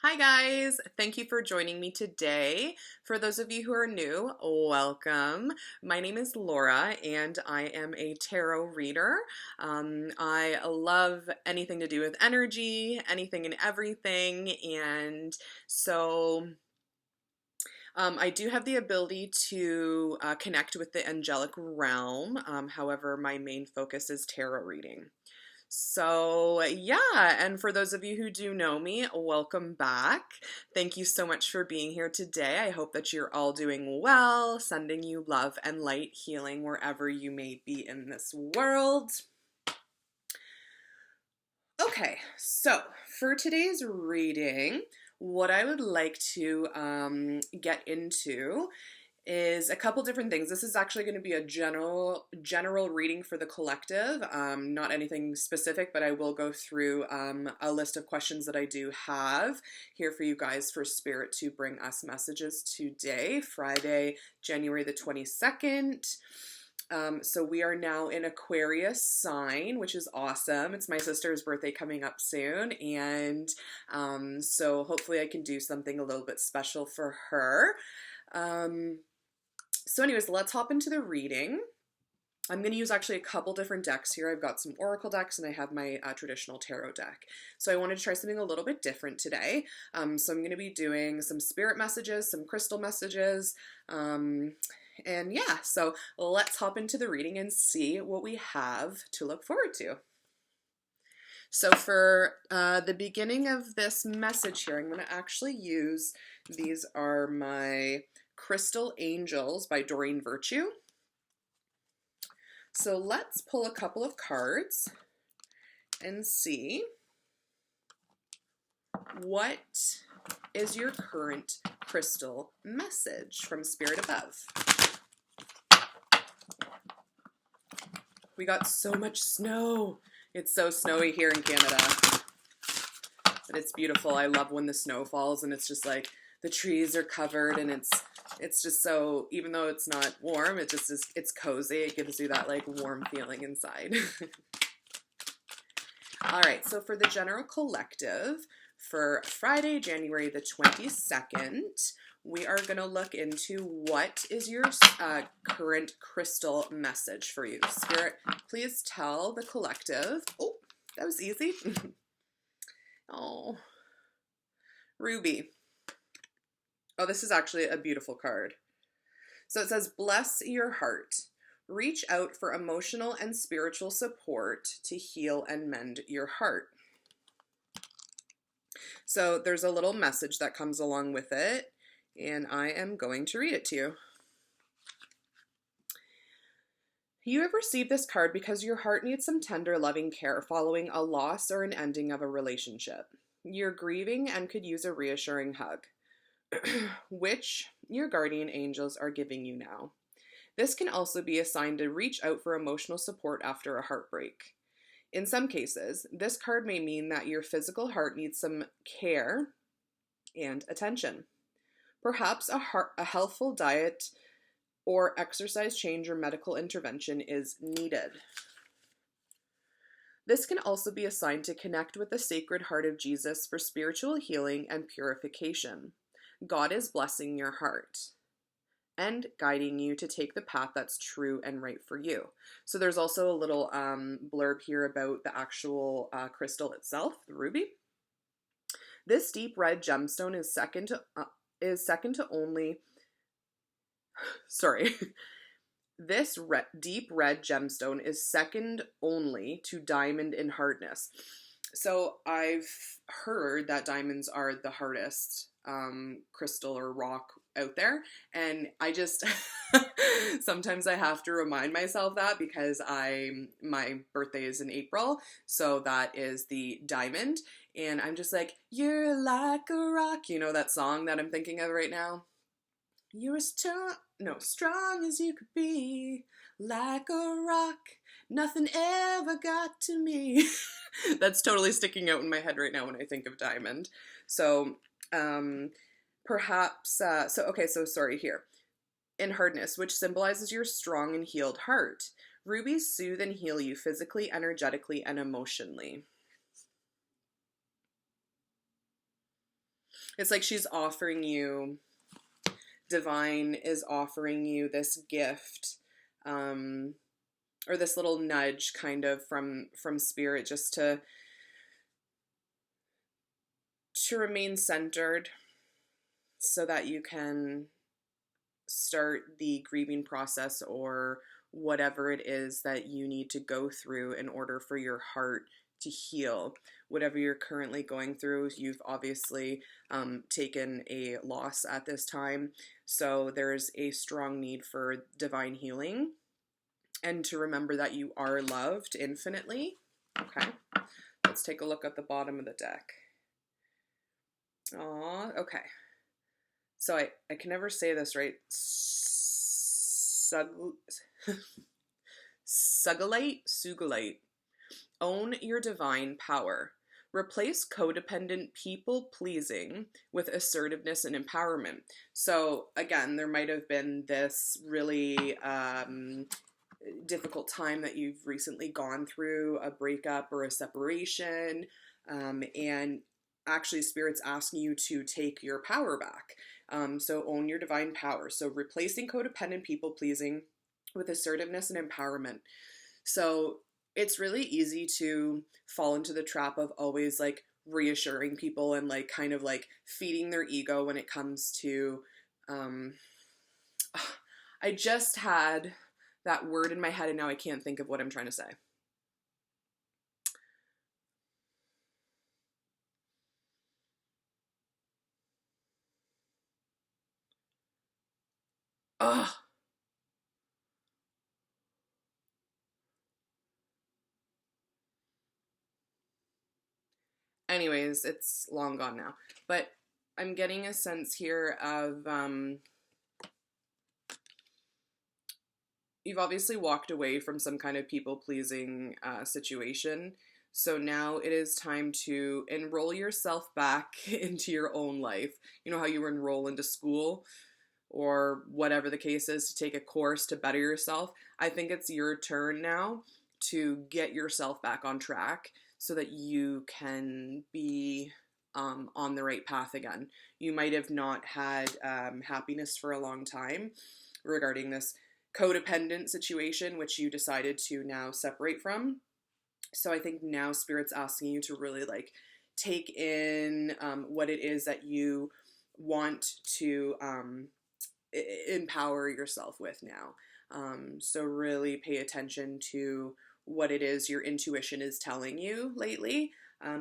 Hi guys, thank you for joining me today. For those of you who are new, welcome. My name is Laura and I am a tarot reader. I love anything to do with energy, anything and everything, and so I do have the ability to connect with the angelic realm. However, my main focus is tarot reading. So, yeah, and for those of you who do know me, welcome back. Thank you so much for being here today. I hope that you're all doing well, sending you love and light, healing wherever you may be in this world. Okay, so for today's reading, what I would like to get into is a couple different things. This is actually going to be a general reading for the collective, not anything specific, but I will go through a list of questions that I do have here for you guys for Spirit to bring us messages today, Friday, January the 22nd. So we are now in Aquarius sign, which is awesome. It's my sister's birthday coming up soon, and so hopefully I can do something a little bit special for her. So anyways, let's hop into the reading. I'm going to use actually a couple different decks here. I've got some oracle decks and I have my traditional tarot deck. So I wanted to try something a little bit different today. So I'm going to be doing some spirit messages, some crystal messages, and yeah, so let's hop into the reading and see what we have to look forward to. So for the beginning of this message here, I'm going to actually use, these are my Crystal Angels by Doreen Virtue. So let's pull a couple of cards and see what is your current crystal message from Spirit above. We got so much snow. It's so snowy here in Canada, but it's beautiful. I love when the snow falls and it's just like the trees are covered and it's just so, even though it's not warm, it just is, it's cozy. It gives you that like warm feeling inside. All right, so for the general collective, for Friday, January the 22nd, we are going to look into what is your current crystal message for you. Spirit, please tell the collective. Oh, that was easy. Oh, Ruby. Oh, this is actually a beautiful card. So it says, bless your heart. Reach out for emotional and spiritual support to heal and mend your heart. So there's a little message that comes along with it, and I am going to read it to you. You have received this card because your heart needs some tender, loving care following a loss or an ending of a relationship. You're grieving and could use a reassuring hug, which your guardian angels are giving you now. This can also be a sign to reach out for emotional support after a heartbreak. In some cases, this card may mean that your physical heart needs some care and attention. Perhaps a healthful diet or exercise change or medical intervention is needed. This can also be a sign to connect with the Sacred Heart of Jesus for spiritual healing and purification. God is blessing your heart and guiding you to take the path that's true and right for you. So there's also a little blurb here about the actual crystal itself, the ruby. This deep red gemstone is second to only. Sorry. This deep red gemstone is second only to diamond in hardness. So I've heard that diamonds are the hardest crystal or rock out there, and I just sometimes I have to remind myself that because my birthday is in April, so that is the diamond, and I'm just like, you're like a rock, you know that song that I'm thinking of right now? You're strong as you could be, like a rock, nothing ever got to me. That's totally sticking out in my head right now when I think of diamond. So perhaps, so sorry here. In hardness, which symbolizes your strong and healed heart. Rubies soothe and heal you physically, energetically, and emotionally. It's like she's offering you, divine is offering you this gift, or this little nudge kind of from spirit, just to remain centered so that you can start the grieving process or whatever it is that you need to go through in order for your heart to heal. Whatever you're currently going through, you've obviously taken a loss at this time, so there's a strong need for divine healing and to remember that you are loved infinitely. Okay, let's take a look at the bottom of the deck. Aw, okay. So I can never say this right. Sugilite. Own your divine power. Replace codependent people pleasing with assertiveness and empowerment. So again, there might have been this really difficult time that you've recently gone through, a breakup or a separation, and actually Spirit's asking you to take your power back. So own your divine power. So replacing codependent people pleasing with assertiveness and empowerment. So it's really easy to fall into the trap of always like reassuring people and like kind of like feeding their ego when it comes to, I just had that word in my head and now I can't think of what I'm trying to say. Ugh. Anyways, it's long gone now. But I'm getting a sense here of you've obviously walked away from some kind of people-pleasing situation. So now it is time to enroll yourself back into your own life. You know how you enroll into school or whatever the case is, to take a course to better yourself? I think it's your turn now to get yourself back on track so that you can be on the right path again. You might have not had happiness for a long time regarding this codependent situation, which you decided to now separate from. So I think now Spirit's asking you to really like take in what it is that you want to empower yourself with now. So really pay attention to what it is your intuition is telling you lately,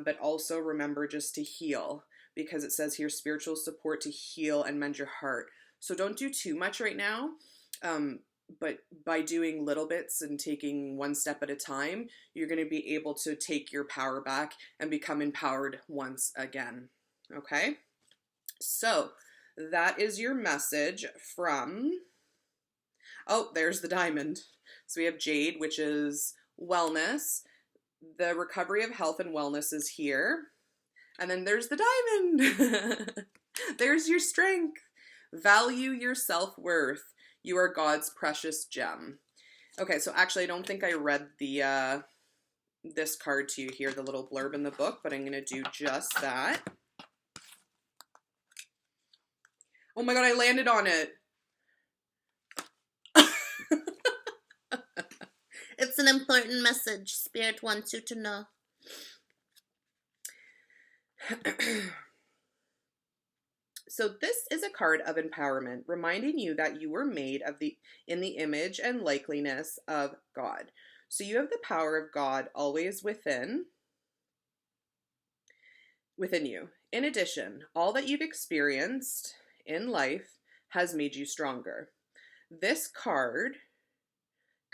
but also remember just to heal, because it says here spiritual support to heal and mend your heart. So don't do too much right now, but by doing little bits and taking one step at a time, you're going to be able to take your power back and become empowered once again. Okay? So that is your message from, oh, there's the diamond. So we have jade, which is wellness. The recovery of health and wellness is here. And then there's the diamond. There's your strength. Value your self-worth. You are God's precious gem. Okay, so actually I don't think I read the this card to you here, the little blurb in the book, but I'm going to do just that. Oh my god, I landed on it. It's an important message. Spirit wants you to know. So this is a card of empowerment, reminding you that you were made in the image and likeness of God. So you have the power of God always within you. In addition, all that you've experienced in life has made you stronger. This card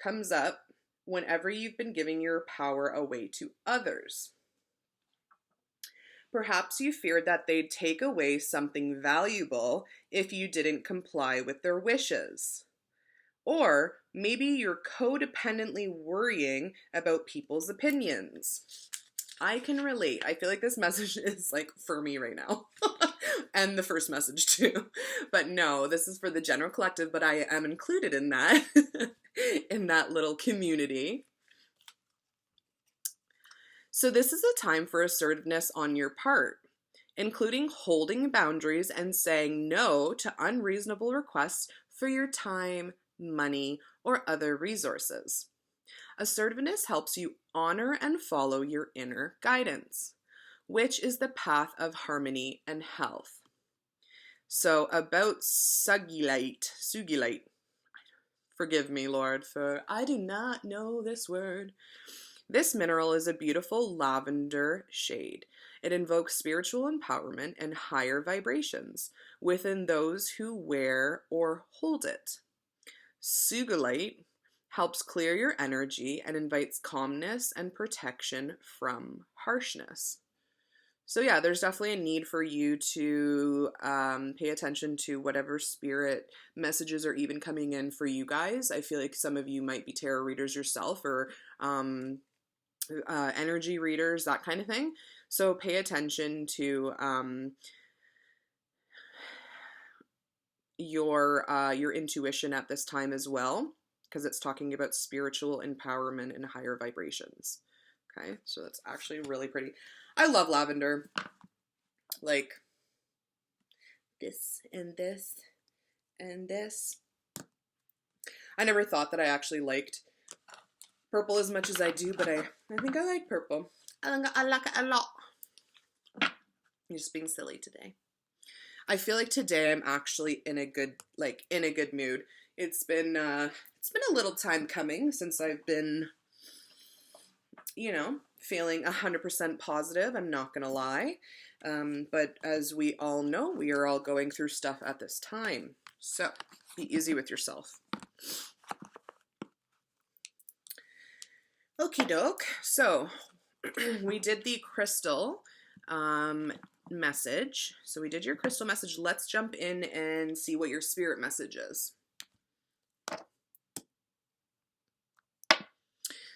comes up whenever you've been giving your power away to others. Perhaps you feared that they'd take away something valuable if you didn't comply with their wishes. Or maybe you're codependently worrying about people's opinions. I can relate. I feel like this message is like for me right now. And the first message too. But no, this is for the general collective, but I am included in that, in that little community. So this is a time for assertiveness on your part. including holding boundaries and saying no to unreasonable requests for your time, money, or other resources. Assertiveness helps you honor and follow your inner guidance, which is the path of harmony and health. So about sugilite, forgive me, Lord, for I do not know this word. This mineral is a beautiful lavender shade. It invokes spiritual empowerment and higher vibrations within those who wear or hold it. Sugilite helps clear your energy and invites calmness and protection from harshness. So yeah, there's definitely a need for you to pay attention to whatever spirit messages are even coming in for you guys. I feel like some of you might be tarot readers yourself, or energy readers, that kind of thing. So pay attention to your intuition at this time as well, because it's talking about spiritual empowerment and higher vibrations. Okay, so that's actually really pretty. I love lavender. Like this and this and this. I never thought that I actually liked purple as much as I do, but I think I like purple. I like it a lot. I'm just being silly today. I feel like today I'm actually in a good mood. It's been a little time coming since I've been, feeling 100% positive. I'm not gonna lie. But as we all know, we are all going through stuff at this time. So be easy with yourself. Okie doke. So we did the crystal message. So we did your crystal message. Let's jump in and see what your spirit message is.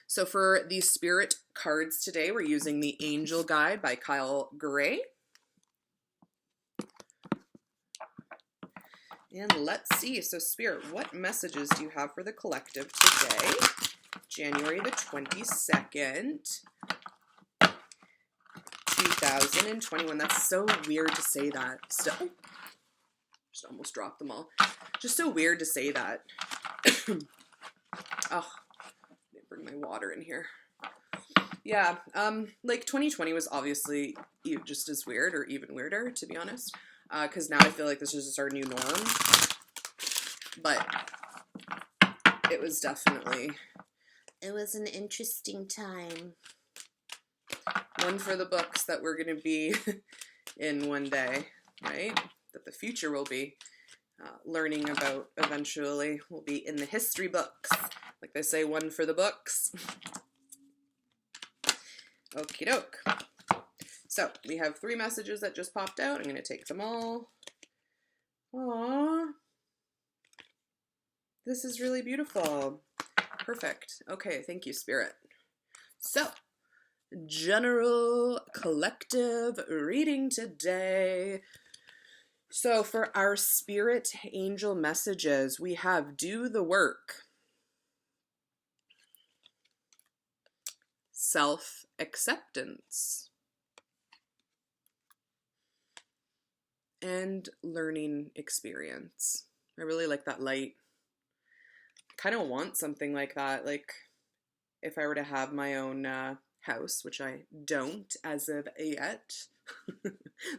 So for the spirit cards today, we're using the Angel Guide by Kyle Gray. And let's see. So Spirit, what messages do you have for the collective today? January the 22nd, 2021. That's so weird to say that. Still, just almost dropped them all. Just so weird to say that. Oh, bring my water in here. Yeah, like 2020 was obviously just as weird, or even weirder, to be honest. Because now I feel like this is just our new norm. But it was definitely... It was an interesting time. One for the books that we're going to be in one day, right? That the future will be learning about eventually. We'll be in the history books. Like they say, one for the books. Okie doke. So, we have 3 messages that just popped out. I'm going to take them all. Aww. This is really beautiful. Perfect. Okay, thank you, Spirit. So, general collective reading today. So, for our Spirit Angel messages, we have do the work. Self-acceptance. And learning experience. I really like that light. I kind of want something like that. Like, if I were to have my own house, which I don't as of yet.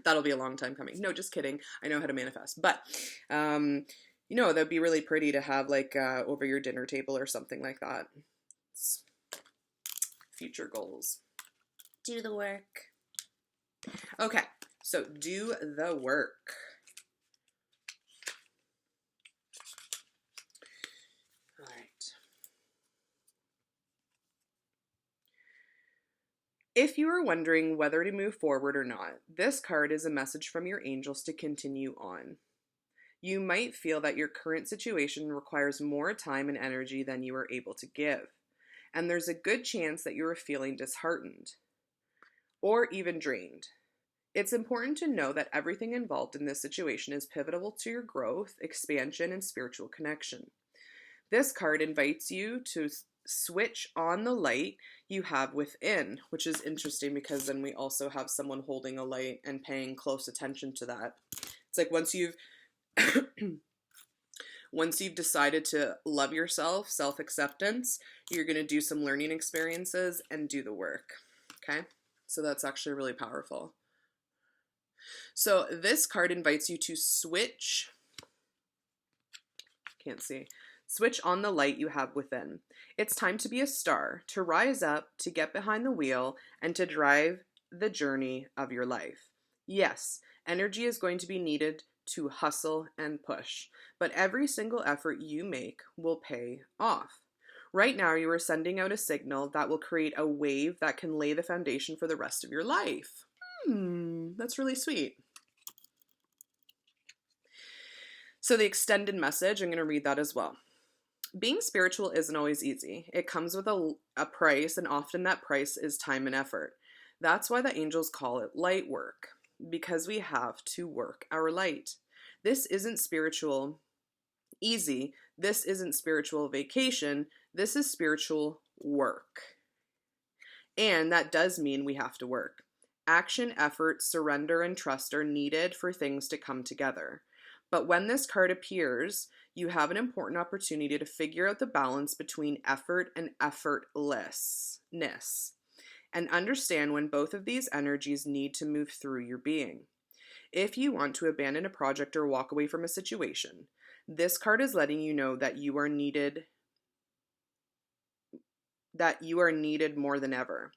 That'll be a long time coming. No, just kidding. I know how to manifest. But, that'd be really pretty to have, like, over your dinner table or something like that. It's future goals. Do the work. Okay. So, do the work. All right. If you are wondering whether to move forward or not, this card is a message from your angels to continue on. You might feel that your current situation requires more time and energy than you are able to give, and there's a good chance that you are feeling disheartened or even drained. It's important to know that everything involved in this situation is pivotal to your growth, expansion, and spiritual connection. This card invites you to switch on the light you have within, which is interesting because then we also have someone holding a light and paying close attention to that. It's like once you've once you've decided to love yourself, self-acceptance, you're going to do some learning experiences and do the work. Okay? So that's actually really powerful. So this card invites you to switch, can't see, switch on the light you have within. It's time to be a star, to rise up, to get behind the wheel, and to drive the journey of your life. Yes, energy is going to be needed to hustle and push, but every single effort you make will pay off. Right now, you are sending out a signal that will create a wave that can lay the foundation for the rest of your life. That's really sweet. So the extended message, I'm going to read that as well. Being spiritual isn't always easy. It comes with a price, and often that price is time and effort. That's why the angels call it light work, because we have to work our light. This isn't spiritual easy. This isn't spiritual vacation. This is spiritual work. And that does mean we have to work. Action, effort, surrender, and trust are needed for things to come together. But when this card appears, you have an important opportunity to figure out the balance between effort and effortlessness, and understand when both of these energies need to move through your being. If you want to abandon a project or walk away from a situation, this card is letting you know that you are needed more than ever.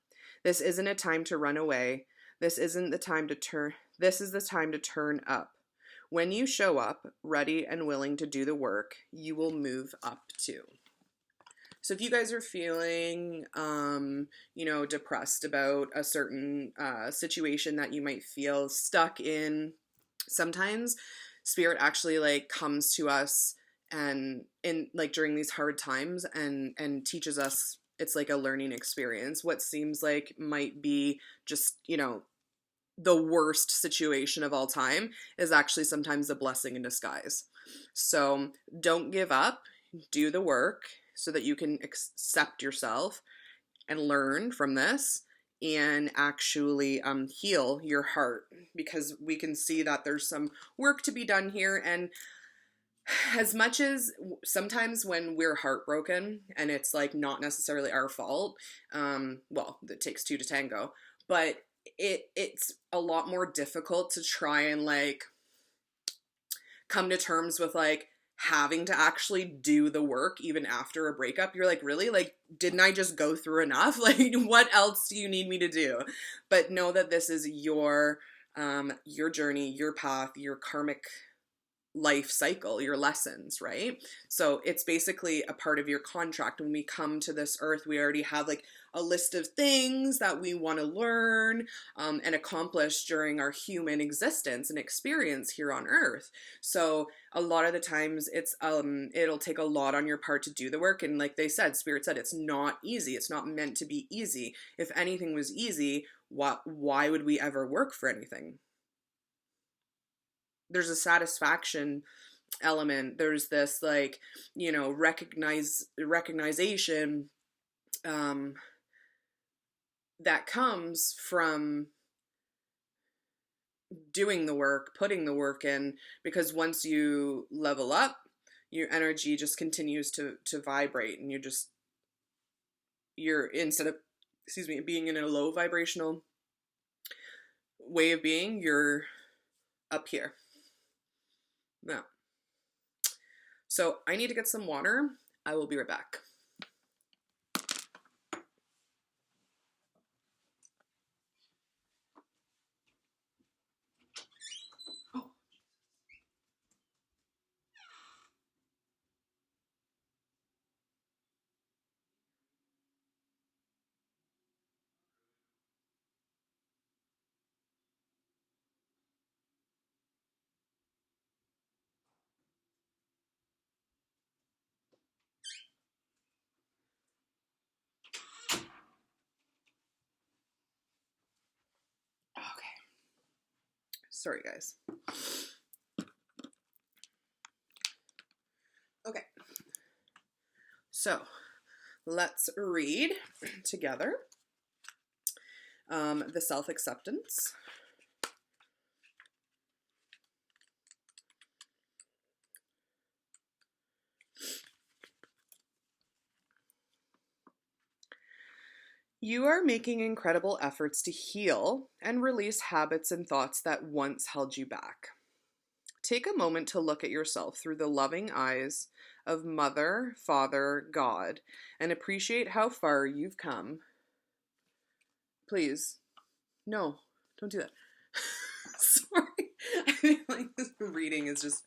This isn't a time to run away. This is the time to turn up. When you show up, ready and willing to do the work, you will move up too. So if you guys are feeling, depressed about a certain situation that you might feel stuck in, sometimes spirit actually comes to us and during these hard times and teaches us. It's like a learning experience. What seems like might be just, the worst situation of all time is actually sometimes a blessing in disguise. So don't give up, do the work so that you can accept yourself and learn from this and actually heal your heart, because we can see that there's some work to be done here. And as much as sometimes when we're heartbroken and it's not necessarily our fault, it takes two to tango, but it's a lot more difficult to try and come to terms with having to actually do the work even after a breakup. You're really? Didn't I just go through enough? What else do you need me to do? But know that this is your journey, your path, your karmic life cycle, your lessons, right? So it's basically a part of your contract. When we come to this earth, we already have a list of things that we want to learn and accomplish during our human existence and experience here on earth. So a lot of the times it's it'll take a lot on your part to do the work. And like they said, Spirit said, it's not easy. It's not meant to be easy. If anything was easy, why would we ever work for anything? There's a satisfaction element. There's this recognition that comes from doing the work, putting the work in, because once you level up, your energy just continues to vibrate, and you're instead of being in a low vibrational way of being, you're up here. Now, so I need to get some water. I will be right back. Sorry, guys. Okay. So, let's read together the self-acceptance. You are making incredible efforts to heal and release habits and thoughts that once held you back. Take a moment to look at yourself through the loving eyes of Mother, Father, God, and appreciate how far you've come. Please, no, don't do that. Sorry. I feel like this reading is just...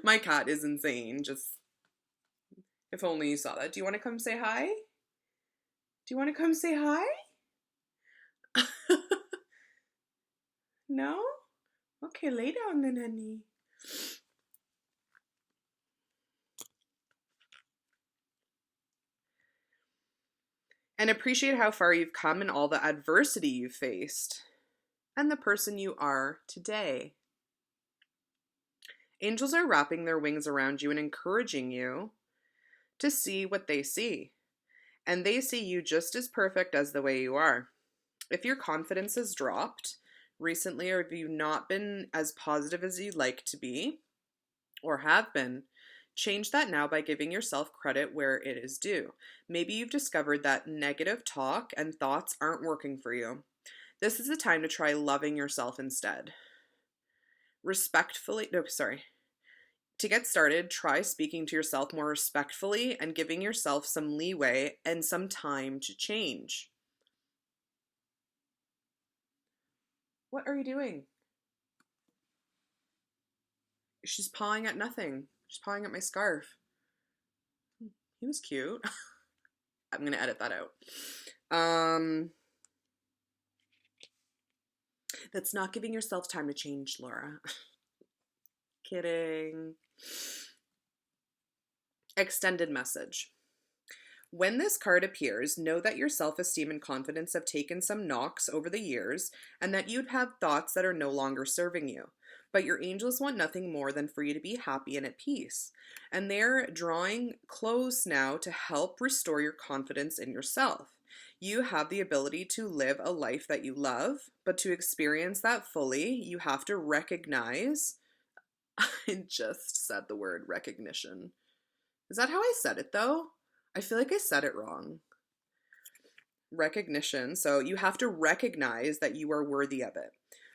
My cat is insane. Just, if only you saw that. Do you want to come say hi? Do you want to come say hi? No? Okay, lay down then, honey. And appreciate how far you've come and all the adversity you've faced, and the person you are today. Angels are wrapping their wings around you and encouraging you to see what they see. And they see you just as perfect as the way you are. If your confidence has dropped recently, or if you've not been as positive as you'd like to be, or have been, change that now by giving yourself credit where it is due. Maybe you've discovered that negative talk and thoughts aren't working for you. This is the time to try loving yourself instead. To get started, try speaking to yourself more respectfully and giving yourself some leeway and some time to change. What are you doing? She's pawing at nothing. She's pawing at my scarf. He was cute. I'm going to edit that out. That's not giving yourself time to change, Laura. Kidding. Extended message. When this card appears, know that your self-esteem and confidence have taken some knocks over the years and that you'd have thoughts that are no longer serving you. But your angels want nothing more than for you to be happy and at peace. And they're drawing close now to help restore your confidence in yourself. You have the ability to live a life that you love, but to experience that fully, you have to recognize... I just said the word recognition. Is that how I said it though? I feel like I said it wrong. Recognition. So you have to recognize that you are worthy of it.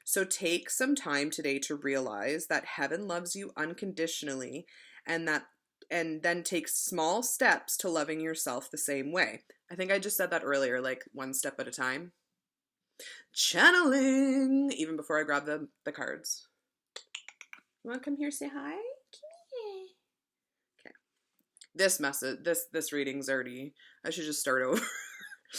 So take some time today to realize that heaven loves you unconditionally and then take small steps to loving yourself the same way. I think I just said that earlier, like one step at a time. Channeling! Even before I grab the cards. You want to come here, say hi? Okay. This reading's already... I should just start over. I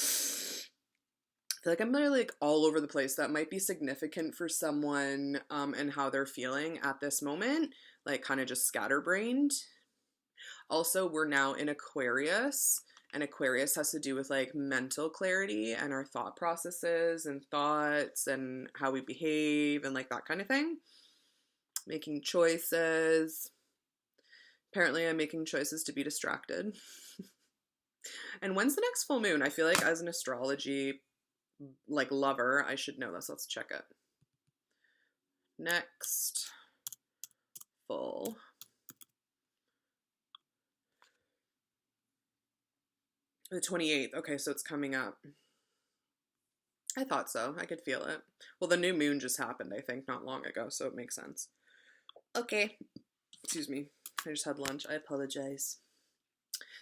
feel like I'm literally like all over the place. That might be significant for someone and how they're feeling at this moment. Like kind of just scatterbrained. Also, we're now in Aquarius. And Aquarius has to do with like mental clarity and our thought processes and thoughts and how we behave and like that kind of thing. Making choices. Apparently I'm making choices to be distracted. And when's the next full moon? I feel like as an astrology like lover, I should know this. Let's check it. Next full. The 28th. Okay, so it's coming up. I thought so. I could feel it. Well, the new moon just happened, I think, not long ago, so it makes sense. Okay. Excuse me. I just had lunch. I apologize.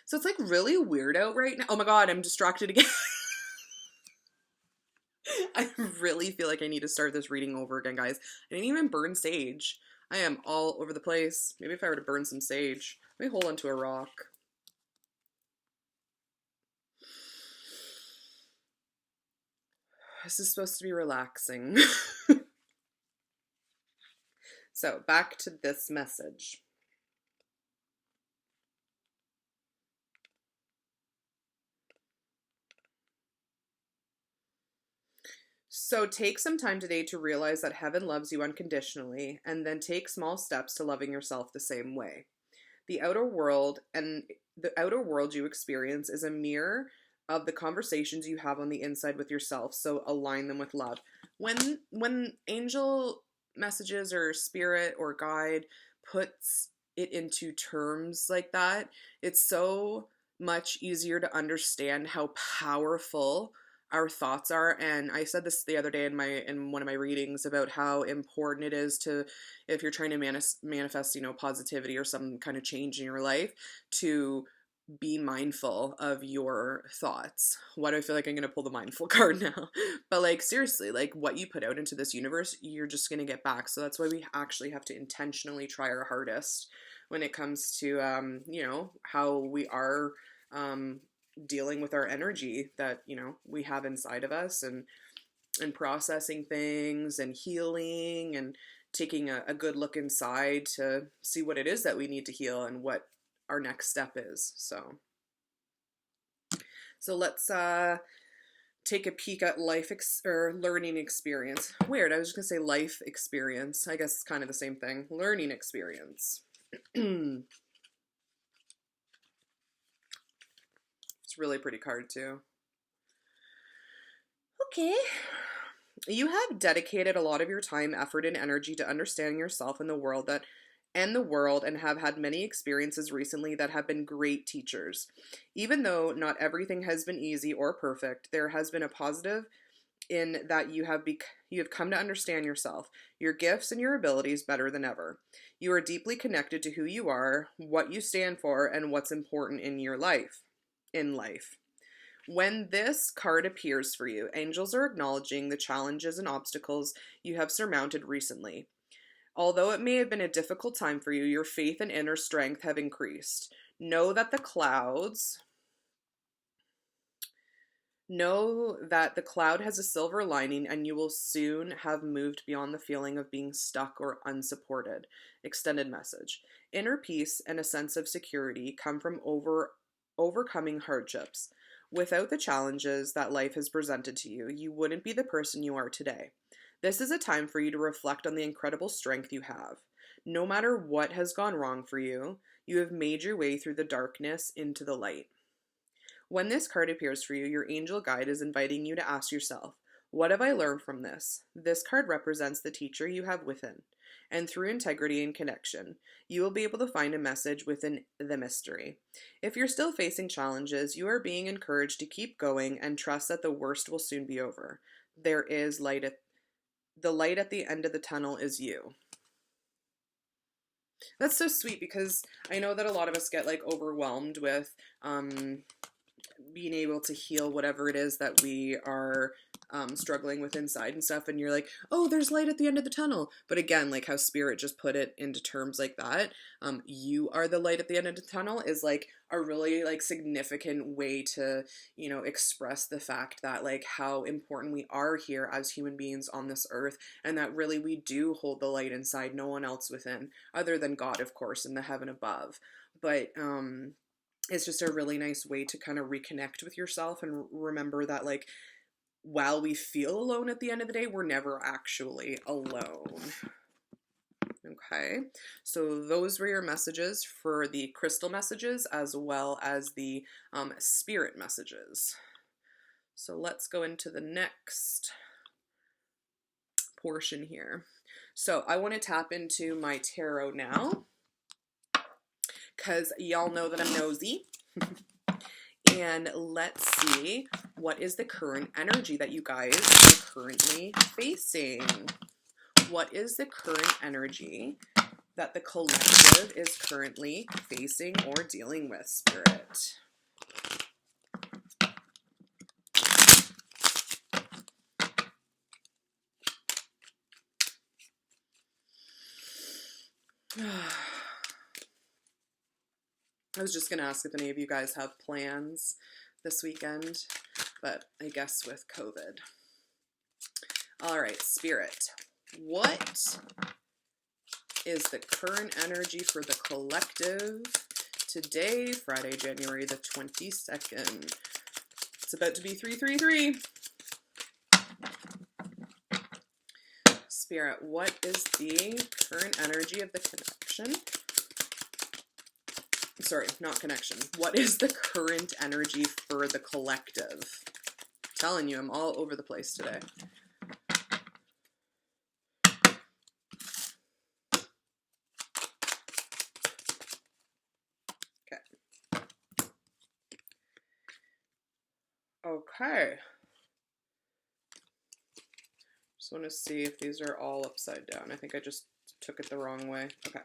So it's like really weird out right now. Oh my god, I'm distracted again. I really feel like I need to start this reading over again, guys. I didn't even burn sage. I am all over the place. Maybe if I were to burn some sage. Let me hold onto a rock. This is supposed to be relaxing. So, back to this message. So, take some time today to realize that heaven loves you unconditionally, and then take small steps to loving yourself the same way. The outer world you experience is a mirror of the conversations you have on the inside with yourself, so align them with love. When angel messages or spirit or guide puts it into terms like that, it's so much easier to understand how powerful our thoughts are. And I said this the other day in one of my readings about how important it is to, if you're trying to manifest, positivity or some kind of change in your life, to be mindful of your thoughts. Why do I feel like I'm going to pull the mindful card now? But like, seriously, like what you put out into this universe, you're just going to get back. So that's why we actually have to intentionally try our hardest when it comes to, how we are, dealing with our energy that, we have inside of us, and processing things and healing and taking a good look inside to see what it is that we need to heal and what our next step is. So let's take a peek at learning experience. Weird, I was just gonna say life experience. I guess it's kind of the same thing. Learning experience. It's a really pretty card too. Okay. You have dedicated a lot of your time, effort, and energy to understanding yourself and the world and have had many experiences recently that have been great teachers. Even though not everything has been easy or perfect, there has been a positive in that you have come to understand yourself, your gifts, and your abilities better than ever. You are deeply connected to who you are, what you stand for, and what's important in your life. When this card appears for you, angels are acknowledging the challenges and obstacles you have surmounted recently. Although it may have been a difficult time for you, your faith and inner strength have increased. Know that the cloud has a silver lining, and you will soon have moved beyond the feeling of being stuck or unsupported. Extended message. Inner peace and a sense of security come from overcoming hardships. Without the challenges that life has presented to you, you wouldn't be the person you are today. This is a time for you to reflect on the incredible strength you have. No matter what has gone wrong for you, you have made your way through the darkness into the light. When this card appears for you, your angel guide is inviting you to ask yourself, what have I learned from this? This card represents the teacher you have within. And through integrity and connection, you will be able to find a message within the mystery. If you're still facing challenges, you are being encouraged to keep going and trust that the worst will soon be over. There is light the light at the end of the tunnel is you. That's so sweet, because I know that a lot of us get like overwhelmed with being able to heal whatever it is that we are struggling with inside and stuff, and you're like, oh, there's light at the end of the tunnel. But again, like how spirit just put it into terms like that, you are the light at the end of the tunnel, is like a really like significant way to, express the fact that like how important we are here as human beings on this earth, and that really we do hold the light inside, no one else within, other than God, of course, in the heaven above. But it's just a really nice way to kind of reconnect with yourself and remember that, like, while we feel alone at the end of the day, we're never actually alone. Okay, so those were your messages for the crystal messages as well as the spirit messages. So let's go into the next portion here. So I want to tap into my tarot now, because y'all know that I'm nosy. And let's see, what is the current energy that you guys are currently facing? What is the current energy that the collective is currently facing or dealing with, Spirit? I was just going to ask if any of you guys have plans this weekend, but I guess with COVID. All right, Spirit, what is the current energy for the collective today, Friday, January the 22nd? It's about to be 333. Spirit, what is the current energy of the connection sorry, not connection. What is the current energy for the collective? I'm telling you, I'm all over the place today. Okay. Just want to see if these are all upside down. I think I just took it the wrong way. Okay.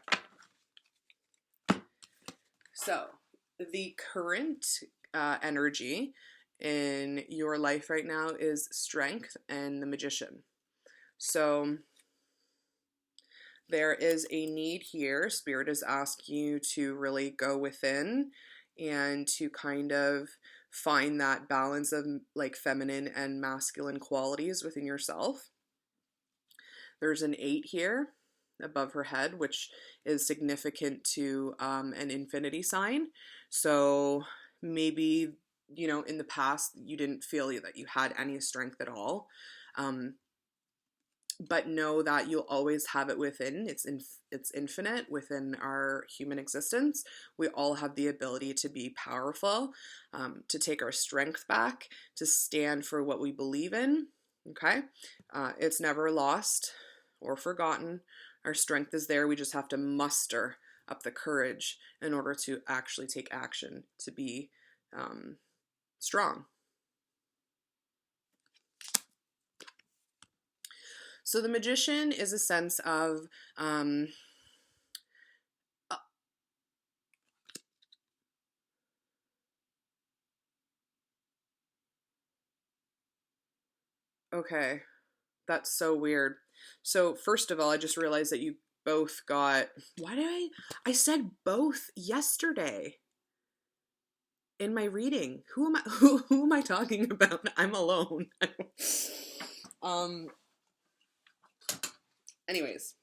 So, the current energy in your life right now is strength and the magician. So, there is a need here. Spirit is asking you to really go within and to kind of find that balance of like feminine and masculine qualities within yourself. There's an 8 here above her head, which is significant to an infinity sign. So maybe, you know, in the past you didn't feel that you had any strength at all. But know that you'll always have it within. It's infinite within our human existence. We all have the ability to be powerful, to take our strength back, to stand for what we believe in. Okay? It's never lost or forgotten. Our strength is there. We just have to muster up the courage in order to actually take action, to be strong. So the magician is a sense of okay, that's so weird. So first of all, I just realized that you both got, why did I said both yesterday in my reading. Who am I talking about? I'm alone. Anyways,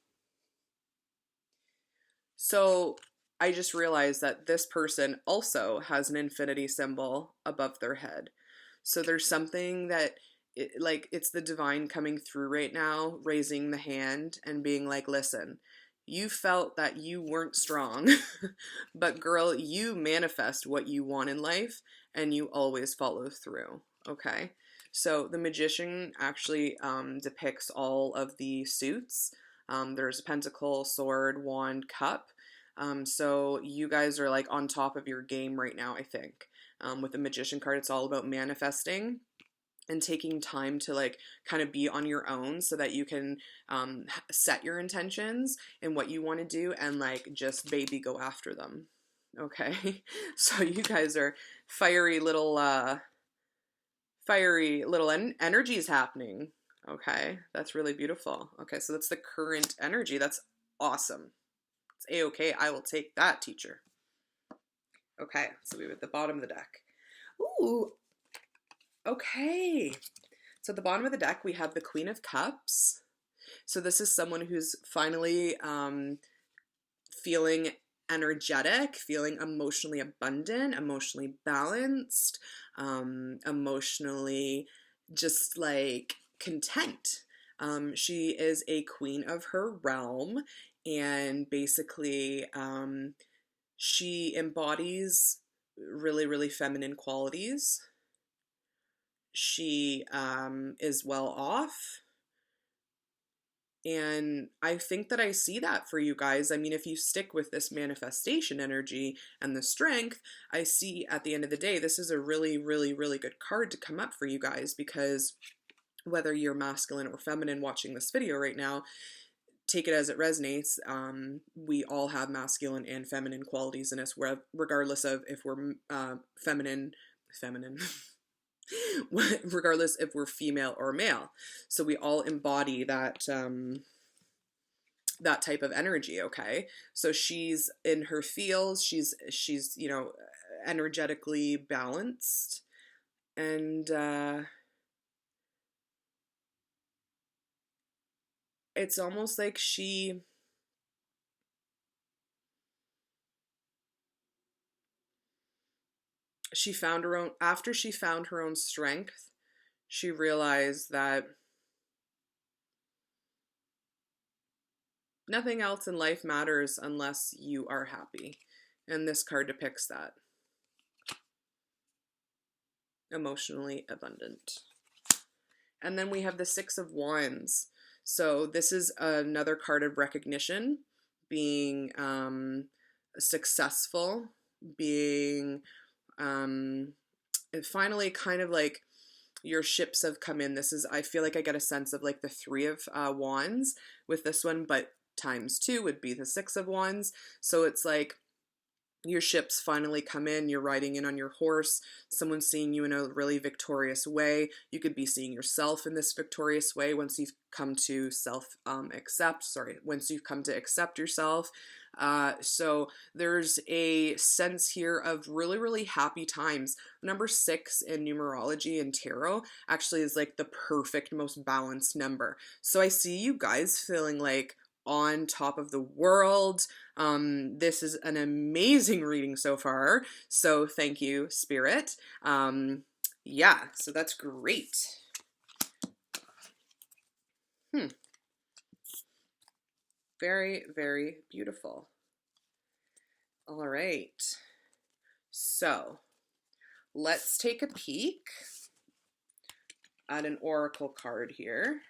so I just realized that this person also has an infinity symbol above their head. So there's something that it's the divine coming through right now, raising the hand and being like, listen, you felt that you weren't strong, but girl, you manifest what you want in life and you always follow through. Okay. So the magician actually depicts all of the suits. There's a pentacle, sword, wand, cup. So you guys are like on top of your game right now, I think. With the magician card, it's all about manifesting and taking time to like kind of be on your own so that you can set your intentions and what you want to do and like just baby go after them. Okay. So you guys are fiery little energies happening. Okay. That's really beautiful. Okay. So that's the current energy. That's awesome. It's a-okay. I will take that, teacher. Okay. So we're at the bottom of the deck. Ooh. Okay. So at the bottom of the deck, we have the Queen of Cups. So this is someone who's finally feeling energetic, feeling emotionally abundant, emotionally balanced, emotionally just like content. She is a queen of her realm, and basically she embodies really, really feminine qualities. She is well off. And I think that I see that for you guys. I mean, if you stick with this manifestation energy and the strength, I see at the end of the day, this is a really, really, really good card to come up for you guys, because whether you're masculine or feminine watching this video right now, take it as it resonates. We all have masculine and feminine qualities in us, regardless of if we're feminine, regardless if we're female or male. So we all embody that that type of energy. Okay, so she's in her feels, she's you know, energetically balanced, and it's almost like she found her own, after she found her own strength, she realized that nothing else in life matters unless you are happy. And this card depicts that. Emotionally abundant. And then we have the Six of Wands. So this is another card of recognition, being successful, being finally kind of like your ships have come in. This is, I feel like I get a sense of like the Three of Wands with this one, but times two would be the Six of Wands. So it's like your ships finally come in, you're riding in on your horse, someone's seeing you in a really victorious way. You could be seeing yourself in this victorious way once you've come to once you've come to accept yourself. So there's a sense here of really, really happy times. Number 6 in numerology and tarot actually is like the perfect, most balanced number. So I see you guys feeling like on top of the world. This is an amazing reading so far, so thank you, Spirit. Yeah, so that's great. Very, very beautiful. All right, so let's take a peek at an oracle card here.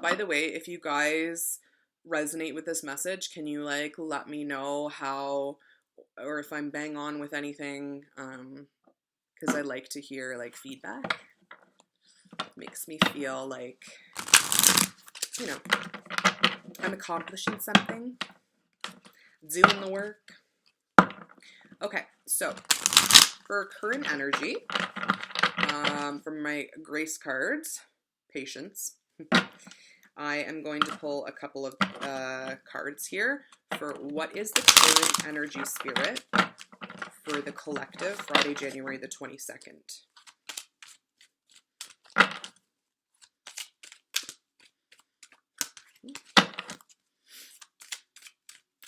By the way, if you guys resonate with this message, can you like let me know how, or if I'm bang on with anything, because I like to hear like feedback. It makes me feel like, you know, I'm accomplishing something, doing the work. Okay, so for current energy, from my grace cards, patience, I am going to pull a couple of cards here for what is the current energy, Spirit, for the collective, Friday, January the 22nd.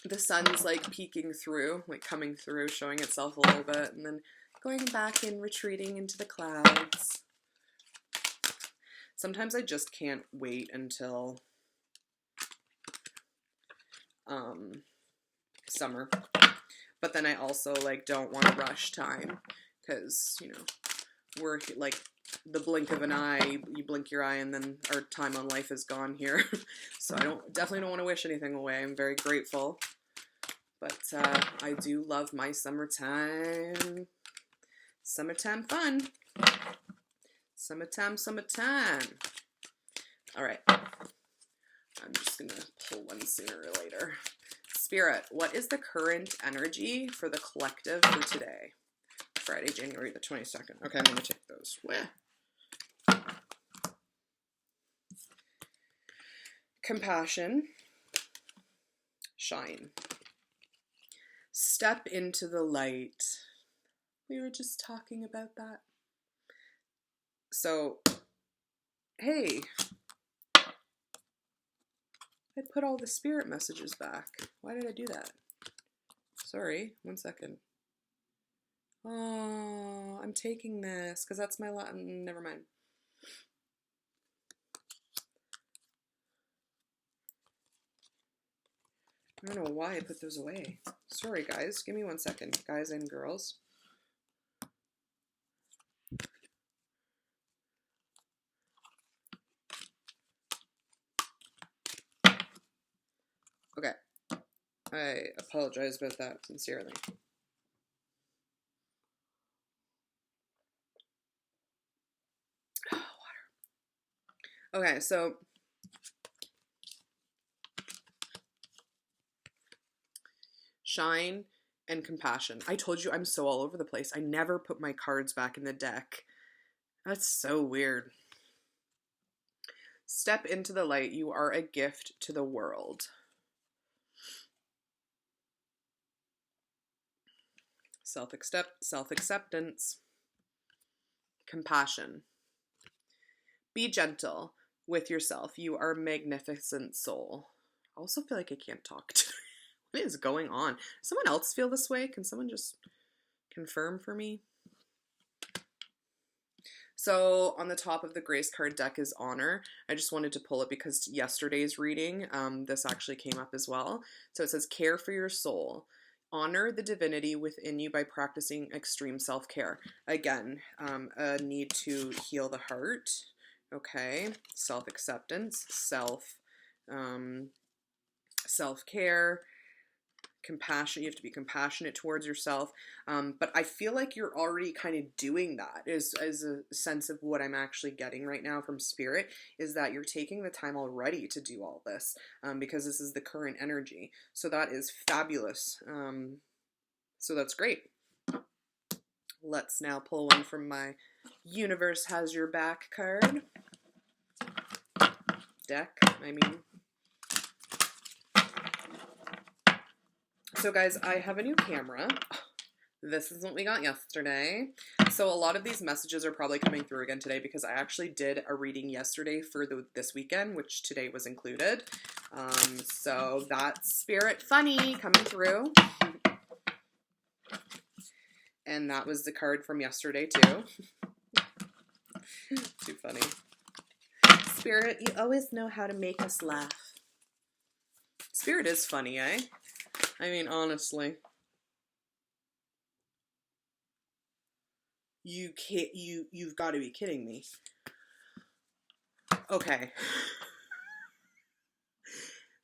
The sun's like peeking through, like coming through, showing itself a little bit, and then going back and retreating into the clouds. Sometimes I just can't wait until summer, but then I also like don't want to rush time, because you know we're like the blink of an eye. You blink your eye and then our time on life is gone here. So I definitely don't want to wish anything away. I'm very grateful, but I do love my summertime fun. Summertime. All right, I'm just gonna pull one sooner or later. Spirit, what is the current energy for the collective for today? Friday, January the 22nd. Okay, I'm gonna take those. Compassion. Shine. Step into the light. We were just talking about that. So, hey, I put all the spirit messages back. Why did I do that? Sorry, 1 second. Oh, I'm taking this because that's my never mind. I don't know why I put those away. Sorry, guys. Give me 1 second, guys and girls. Okay. I apologize about that sincerely. Water. Okay, so shine and compassion. I told you I'm so all over the place. I never put my cards back in the deck. That's so weird. Step into the light. You are a gift to the world. Self-acceptance. Compassion. Be gentle with yourself. You are a magnificent soul. I also feel like I can't talk today. What is going on? Does someone else feel this way? Can someone just confirm for me? So on the top of the Grace card deck is honor. I just wanted to pull it because yesterday's reading, this actually came up as well. So it says, care for your soul. Honor the divinity within you by practicing extreme self-care. Again, a need to heal the heart. Okay, self-acceptance, self-care, compassion. You have to be compassionate towards yourself. But I feel like you're already kind of doing that is a sense of what I'm actually getting right now from Spirit, is that you're taking the time already to do all this, because this is the current energy. So that is fabulous. So that's great. Let's now pull one from my Universe Has Your Back card. Deck, I mean. So guys, I have a new camera. This is what we got yesterday. So a lot of these messages are probably coming through again today because I actually did a reading yesterday for this weekend, which today was included. So that's Spirit Funny coming through. And that was the card from yesterday too. Too funny. Spirit, you always know how to make us laugh. Spirit is funny, eh? I mean, honestly. You've got to be kidding me. Okay.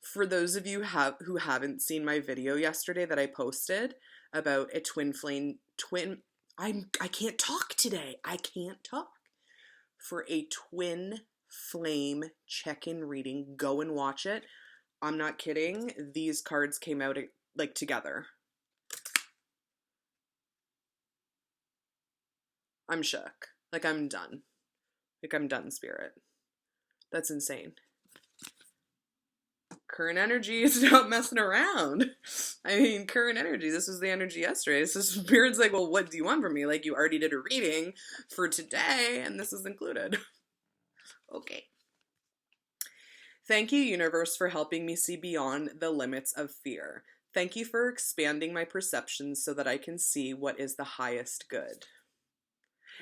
For those of you who haven't seen my video yesterday that I posted about a I can't talk today. I can't talk. For a twin flame check-in reading, go and watch it. I'm not kidding. These cards came out like together. I'm shook. Like, I'm done. Like, I'm done, Spirit. That's insane. Current energy is not messing around. I mean, current energy. This was the energy yesterday. So Spirit's like, well, what do you want from me? Like, you already did a reading for today, and this is included. Okay. Thank you, universe, for helping me see beyond the limits of fear. Thank you for expanding my perceptions so that I can see what is the highest good.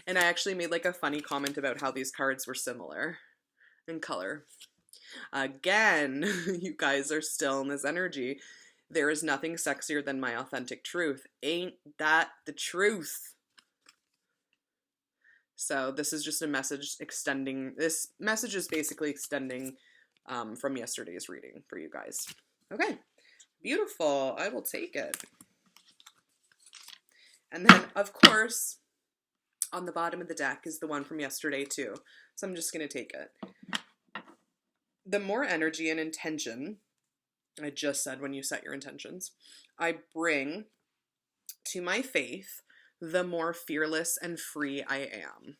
And I actually made like a funny comment about how these cards were similar in color. Again, you guys are still in this energy. There is nothing sexier than my authentic truth. Ain't that the truth? So this is just a message extending. This message is basically extending from yesterday's reading for you guys. Okay, beautiful. I will take it. And then, of course, on the bottom of the deck is the one from yesterday too. So I'm just going to take it. The more energy and intention, I just said when you set your intentions, I bring to my faith, the more fearless and free I am.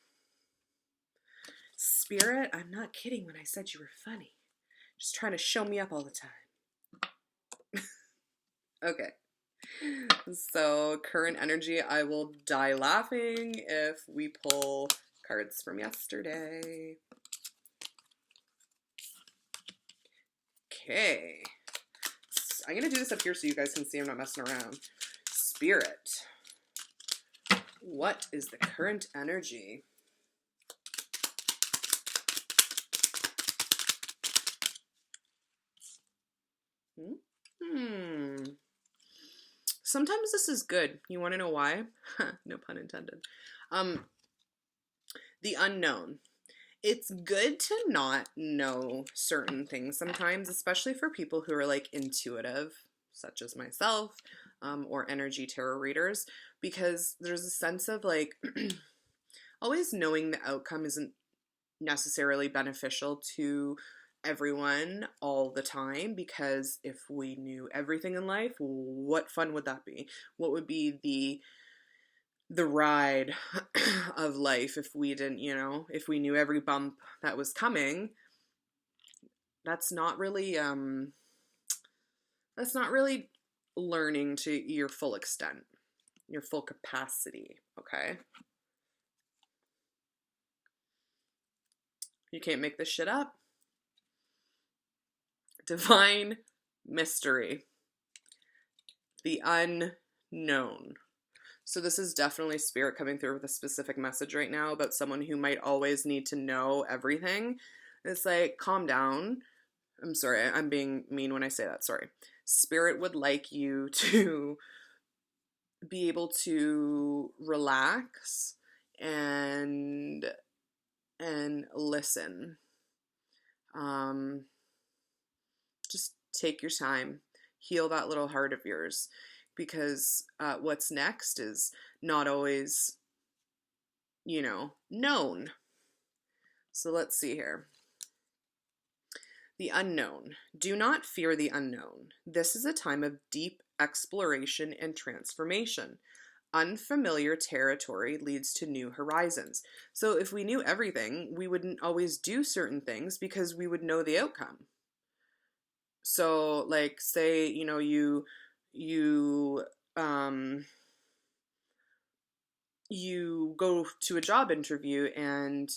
Spirit, I'm not kidding when I said you were funny. Just trying to show me up all the time. Okay. So, current energy, I will die laughing if we pull cards from yesterday. Okay. I'm going to do this up here so you guys can see I'm not messing around. Spirit. What is the current energy? Sometimes this is good. You want to know why? No pun intended. The unknown. It's good to not know certain things sometimes, especially for people who are like intuitive, such as myself, or energy tarot readers, because there's a sense of like always knowing the outcome isn't necessarily beneficial to everyone all the time, because if we knew everything in life, what fun would that be? What would be the ride of life if we didn't, if we knew every bump that was coming? That's not really learning to your full extent, your full capacity, okay? You can't make this shit up. Divine mystery. The unknown. So this is definitely spirit coming through with a specific message right now about someone who might always need to know everything. It's like, calm down. I'm sorry, I'm being mean when I say that. Sorry. Spirit would like you to be able to relax and listen. Just take your time, heal that little heart of yours, because what's next is not always, known. So let's see here. The unknown. Do not fear the unknown. This is a time of deep exploration and transformation. Unfamiliar territory leads to new horizons. So if we knew everything, we wouldn't always do certain things because we would know the outcome. So like say, you go to a job interview and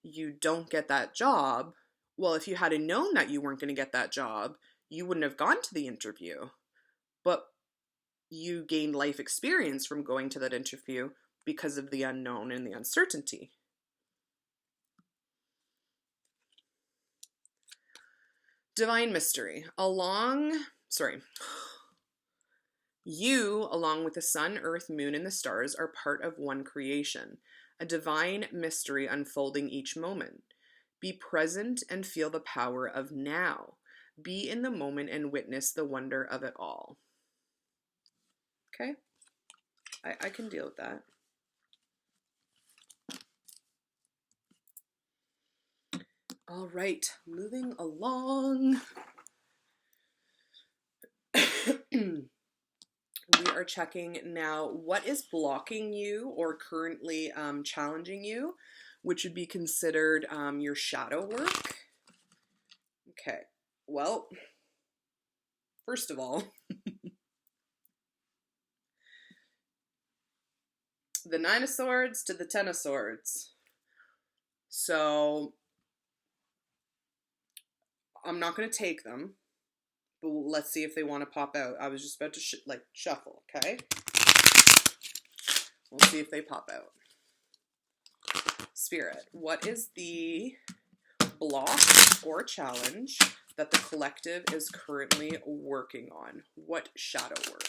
you don't get that job. Well, if you had known that you weren't going to get that job, you wouldn't have gone to the interview. But you gained life experience from going to that interview because of the unknown and the uncertainty. Divine mystery. You, along with the sun, earth, moon, and the stars, are part of one creation, a divine mystery unfolding each moment. Be present and feel the power of now. Be in the moment and witness the wonder of it all. Okay? I can deal with that. All right, moving along. We are checking now what is blocking you or currently challenging you, which would be considered your shadow work. Okay, well, first of all, the Nine of Swords to the Ten of Swords. So, I'm not going to take them, but let's see if they want to pop out. I was just about to shuffle, okay? We'll see if they pop out. Spirit, what is the block or challenge that the collective is currently working on? What shadow work?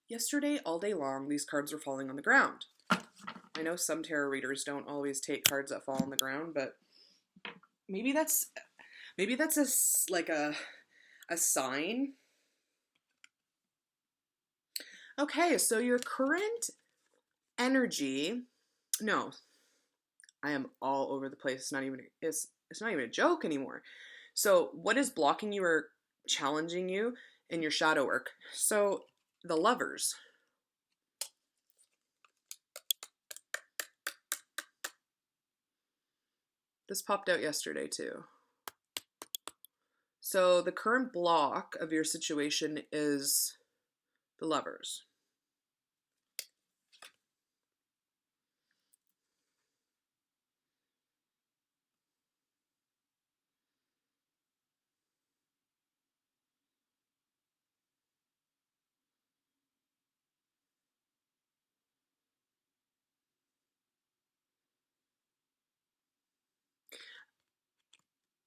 Yesterday, all day long, these cards were falling on the ground. I know some tarot readers don't always take cards that fall on the ground, but maybe that's a sign. Okay, so your current energy, no, I am all over the place. It's not even a joke anymore. So what is blocking you or challenging you in your shadow work? So the Lovers. This popped out yesterday too. So the current block of your situation is the Lovers.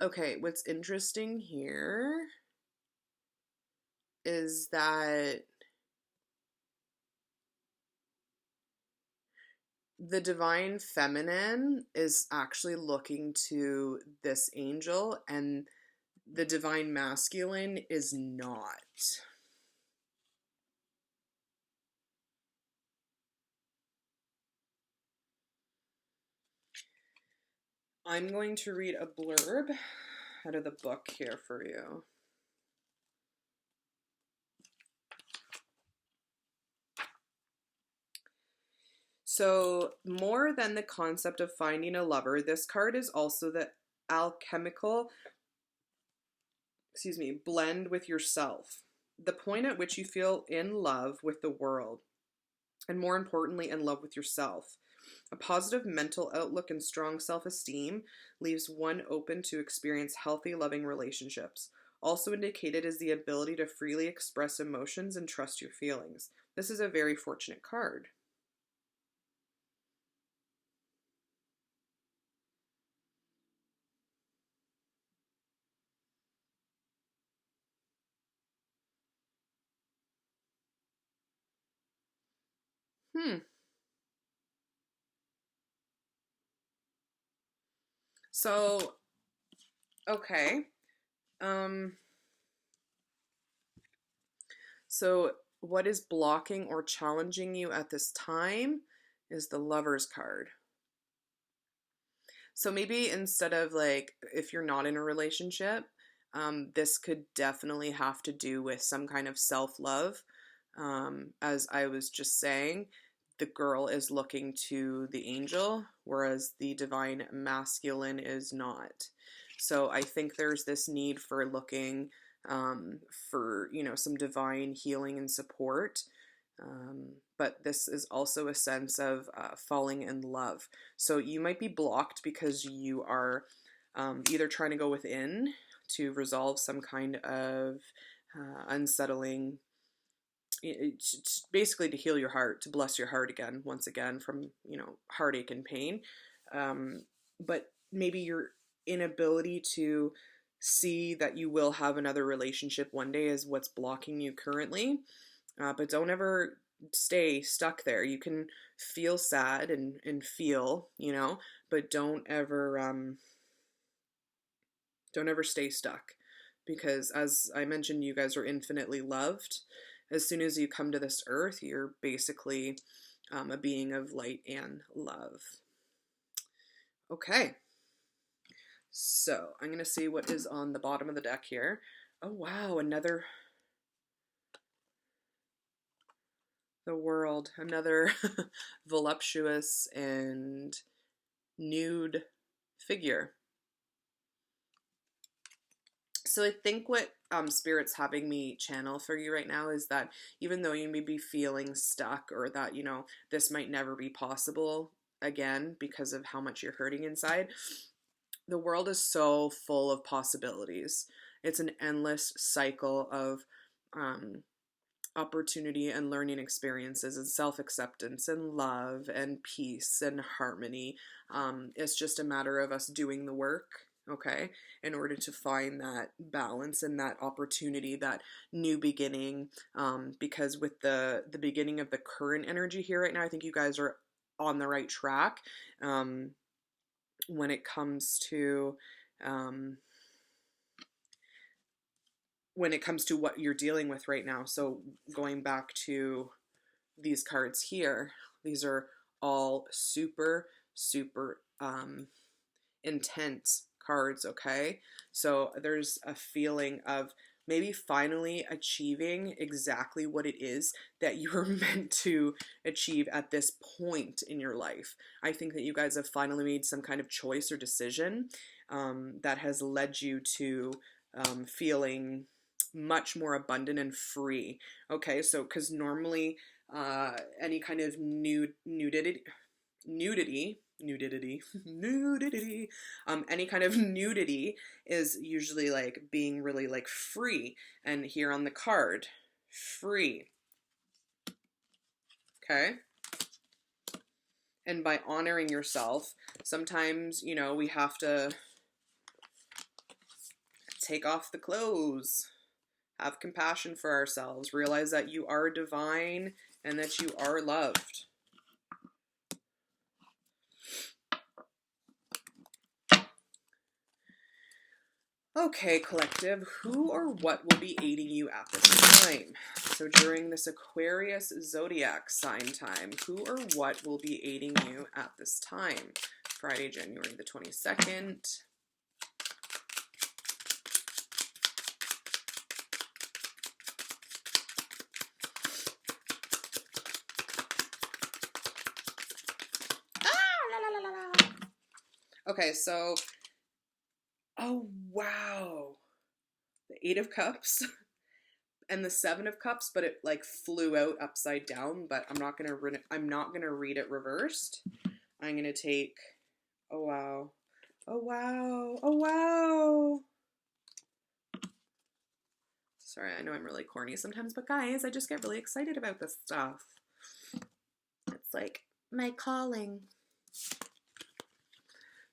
Okay, what's interesting here is that the divine feminine is actually looking to this angel and the divine masculine is not. I'm going to read a blurb out of the book here for you. So, more than the concept of finding a lover, this card is also the alchemical, blend with yourself. The point at which you feel in love with the world, and more importantly, in love with yourself. A positive mental outlook and strong self-esteem leaves one open to experience healthy, loving relationships. Also indicated is the ability to freely express emotions and trust your feelings. This is a very fortunate card. So, okay. Um, so what is blocking or challenging you at this time is the Lover's card. So maybe instead of like, if you're not in a relationship, this could definitely have to do with some kind of self-love. As I was just saying, the girl is looking to the angel, whereas the divine masculine is not. So I think there's this need for looking for, you know, some divine healing and support. But this is also a sense of falling in love. So you might be blocked because you are either trying to go within to resolve some kind of unsettling, it's basically to heal your heart, to bless your heart again, once again, from, you know, heartache and pain. But maybe your inability to see that you will have another relationship one day is what's blocking you currently. But don't ever stay stuck there. You can feel sad and feel, you know, but don't ever stay stuck, because as I mentioned, you guys are infinitely loved. As soon as you come to this earth, you're basically a being of light and love. Okay, so I'm going to see what is on the bottom of the deck here. Oh wow, another, the World, another voluptuous and nude figure. So I think what Spirit's having me channel for you right now is that even though you may be feeling stuck, or that, you know, this might never be possible again because of how much you're hurting inside, the world is so full of possibilities. It's an endless cycle of opportunity and learning experiences and self-acceptance and love and peace and harmony. It's just a matter of us doing the work, okay, in order to find that balance and that opportunity, that new beginning. Because with the beginning of the current energy here right now, I think you guys are on the right track when it comes to what you're dealing with right now. So going back to these cards here, these are all super, super intense cards, okay? So there's a feeling of maybe finally achieving exactly what it is that you were meant to achieve at this point in your life. I think that you guys have finally made some kind of choice or decision that has led you to feeling much more abundant and free. Okay, so because normally any kind of nudity, any kind of nudity is usually like being really like free. And here on the card, free. Okay. And by honoring yourself, sometimes, you know, we have to take off the clothes, have compassion for ourselves, realize that you are divine and that you are loved. Okay, collective, who or what will be aiding you at this time? So during this Aquarius zodiac sign time, who or what will be aiding you at this time? Friday, January the 22nd. Okay, so, oh wow, the Eight of Cups and the Seven of Cups, but it like flew out upside down. But I'm not gonna read it reversed. I'm going to take, oh wow, oh wow, oh wow. Sorry, I know I'm really corny sometimes, but guys, I just get really excited about this stuff. It's like my calling.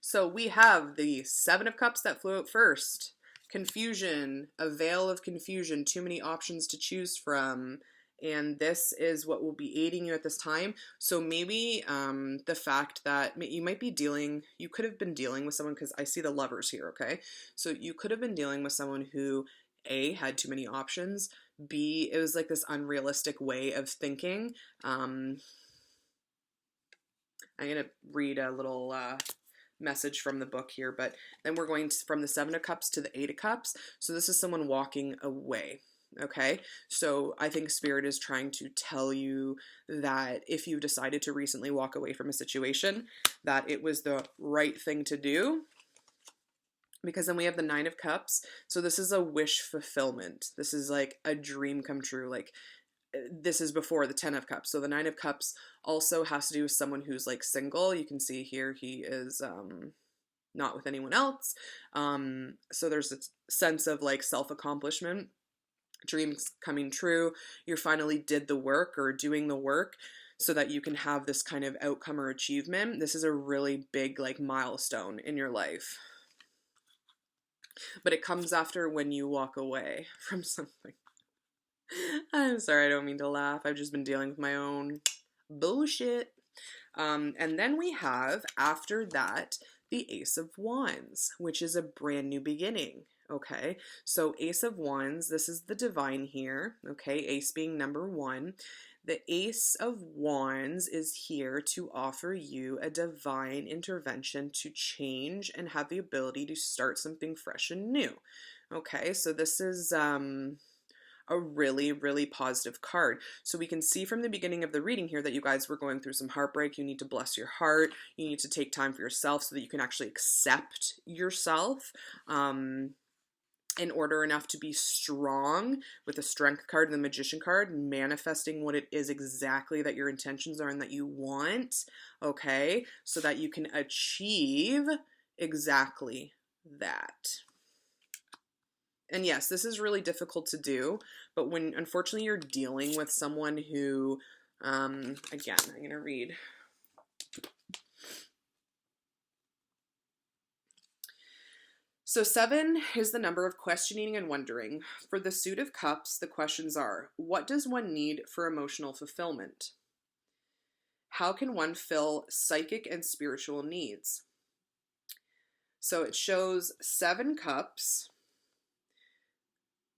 So we have the Seven of Cups that flew out first. Confusion, a veil of confusion, too many options to choose from. And this is what will be aiding you at this time. So maybe the fact that you might be you could have been dealing with someone, because I see the Lovers here, okay? So you could have been dealing with someone who, A, had too many options, B, it was like this unrealistic way of thinking. I'm going to read a little message from the book here, but then we're going from the Seven of Cups to the Eight of Cups. So this is someone walking away. Okay, so I think Spirit is trying to tell you that if you decided to recently walk away from a situation, that it was the right thing to do. Because then we have the Nine of Cups. So this is a wish fulfillment. This is like a dream come true. Like, this is before the Ten of Cups. So the Nine of Cups also has to do with someone who's like single. You can see here he is not with anyone else. So there's a sense of like self-accomplishment, dreams coming true. You finally did the work or doing the work so that you can have this kind of outcome or achievement. This is a really big like milestone in your life. But it comes after when you walk away from something. I'm sorry, I don't mean to laugh. I've just been dealing with my own bullshit. And then we have, after that, the Ace of Wands, which is a brand new beginning. Okay, so Ace of Wands, this is the divine here. Okay, Ace being number one. The Ace of Wands is here to offer you a divine intervention to change and have the ability to start something fresh and new. Okay, so this is a really, really positive card. So we can see from the beginning of the reading here that you guys were going through some heartbreak. You need to bless your heart. You need to take time for yourself so that you can actually accept yourself in order enough to be strong with the Strength card and the Magician card, manifesting what it is exactly that your intentions are and that you want, okay? So that you can achieve exactly that. And yes, this is really difficult to do, but when unfortunately you're dealing with someone who, again, I'm going to read. So 7 is the number of questioning and wondering. For the Suit of Cups, the questions are, what does one need for emotional fulfillment? How can one fill psychic and spiritual needs? So it shows 7 cups,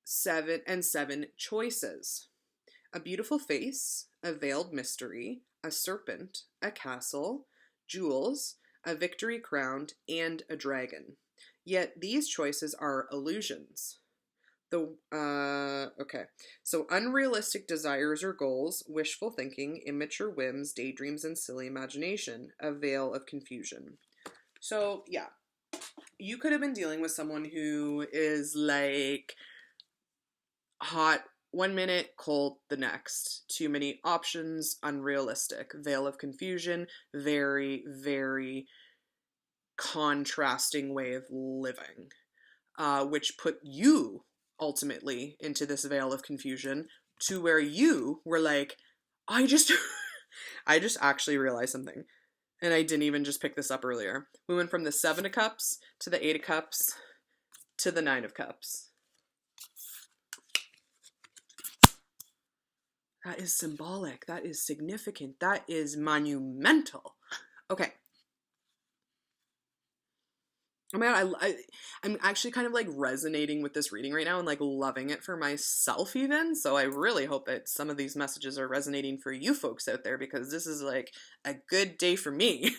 7 and 7 choices. A beautiful face, a veiled mystery, a serpent, a castle, jewels, a victory crowned, and a dragon. Yet these choices are illusions. Okay. So unrealistic desires or goals, wishful thinking, immature whims, daydreams, and silly imagination. A veil of confusion. So yeah, you could have been dealing with someone who is like hot 1 minute, cold the next. Too many options, unrealistic. Veil of confusion, very, very contrasting way of living, which put you ultimately into this veil of confusion to where you were like, I just actually realized something. And I didn't even just pick this up earlier. We went from the 7 of Cups to the 8 of Cups to the 9 of Cups. That is symbolic. That is significant. That is monumental. Okay. Oh my god, I'm actually kind of like resonating with this reading right now and like loving it for myself even. So I really hope that some of these messages are resonating for you folks out there, because this is like a good day for me.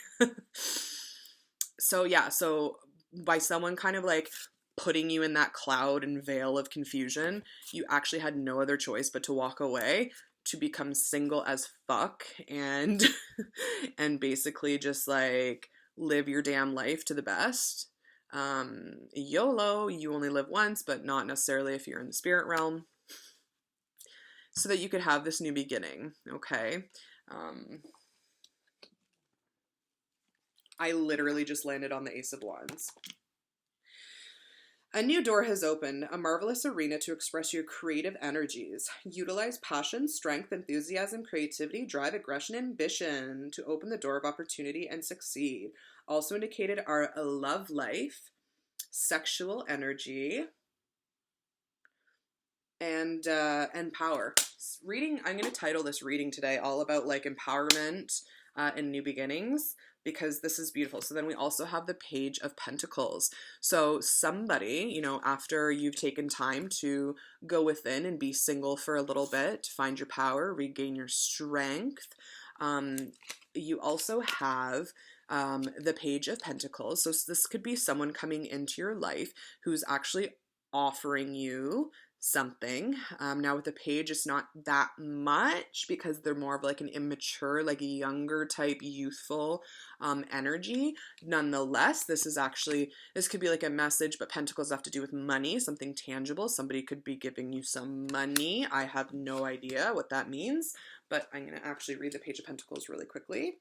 So yeah, so by someone kind of like putting you in that cloud and veil of confusion, you actually had no other choice but to walk away, to become single as fuck and and basically just like live your damn life to the best. YOLO, you only live once, but not necessarily if you're in the spirit realm, so that you could have this new beginning. Okay. I literally just landed on the Ace of Wands. A new door has opened, a marvelous arena to express your creative energies. Utilize passion, strength, enthusiasm, creativity, drive, aggression, ambition to open the door of opportunity and succeed. Also indicated are a love life, sexual energy, and power. Reading, I'm going to title this reading today all about like empowerment and new beginnings, because this is beautiful. So then we also have the Page of Pentacles. So somebody, you know, after you've taken time to go within and be single for a little bit, find your power, regain your strength, you also have the Page of Pentacles. So this could be someone coming into your life who's actually offering you something. Now with the page, it's not that much because they're more of like an immature, like a younger type, youthful energy. Nonetheless, this could be like a message, but pentacles have to do with money, something tangible. Somebody could be giving you some money. I have no idea what that means, but I'm going to actually read the Page of Pentacles really quickly.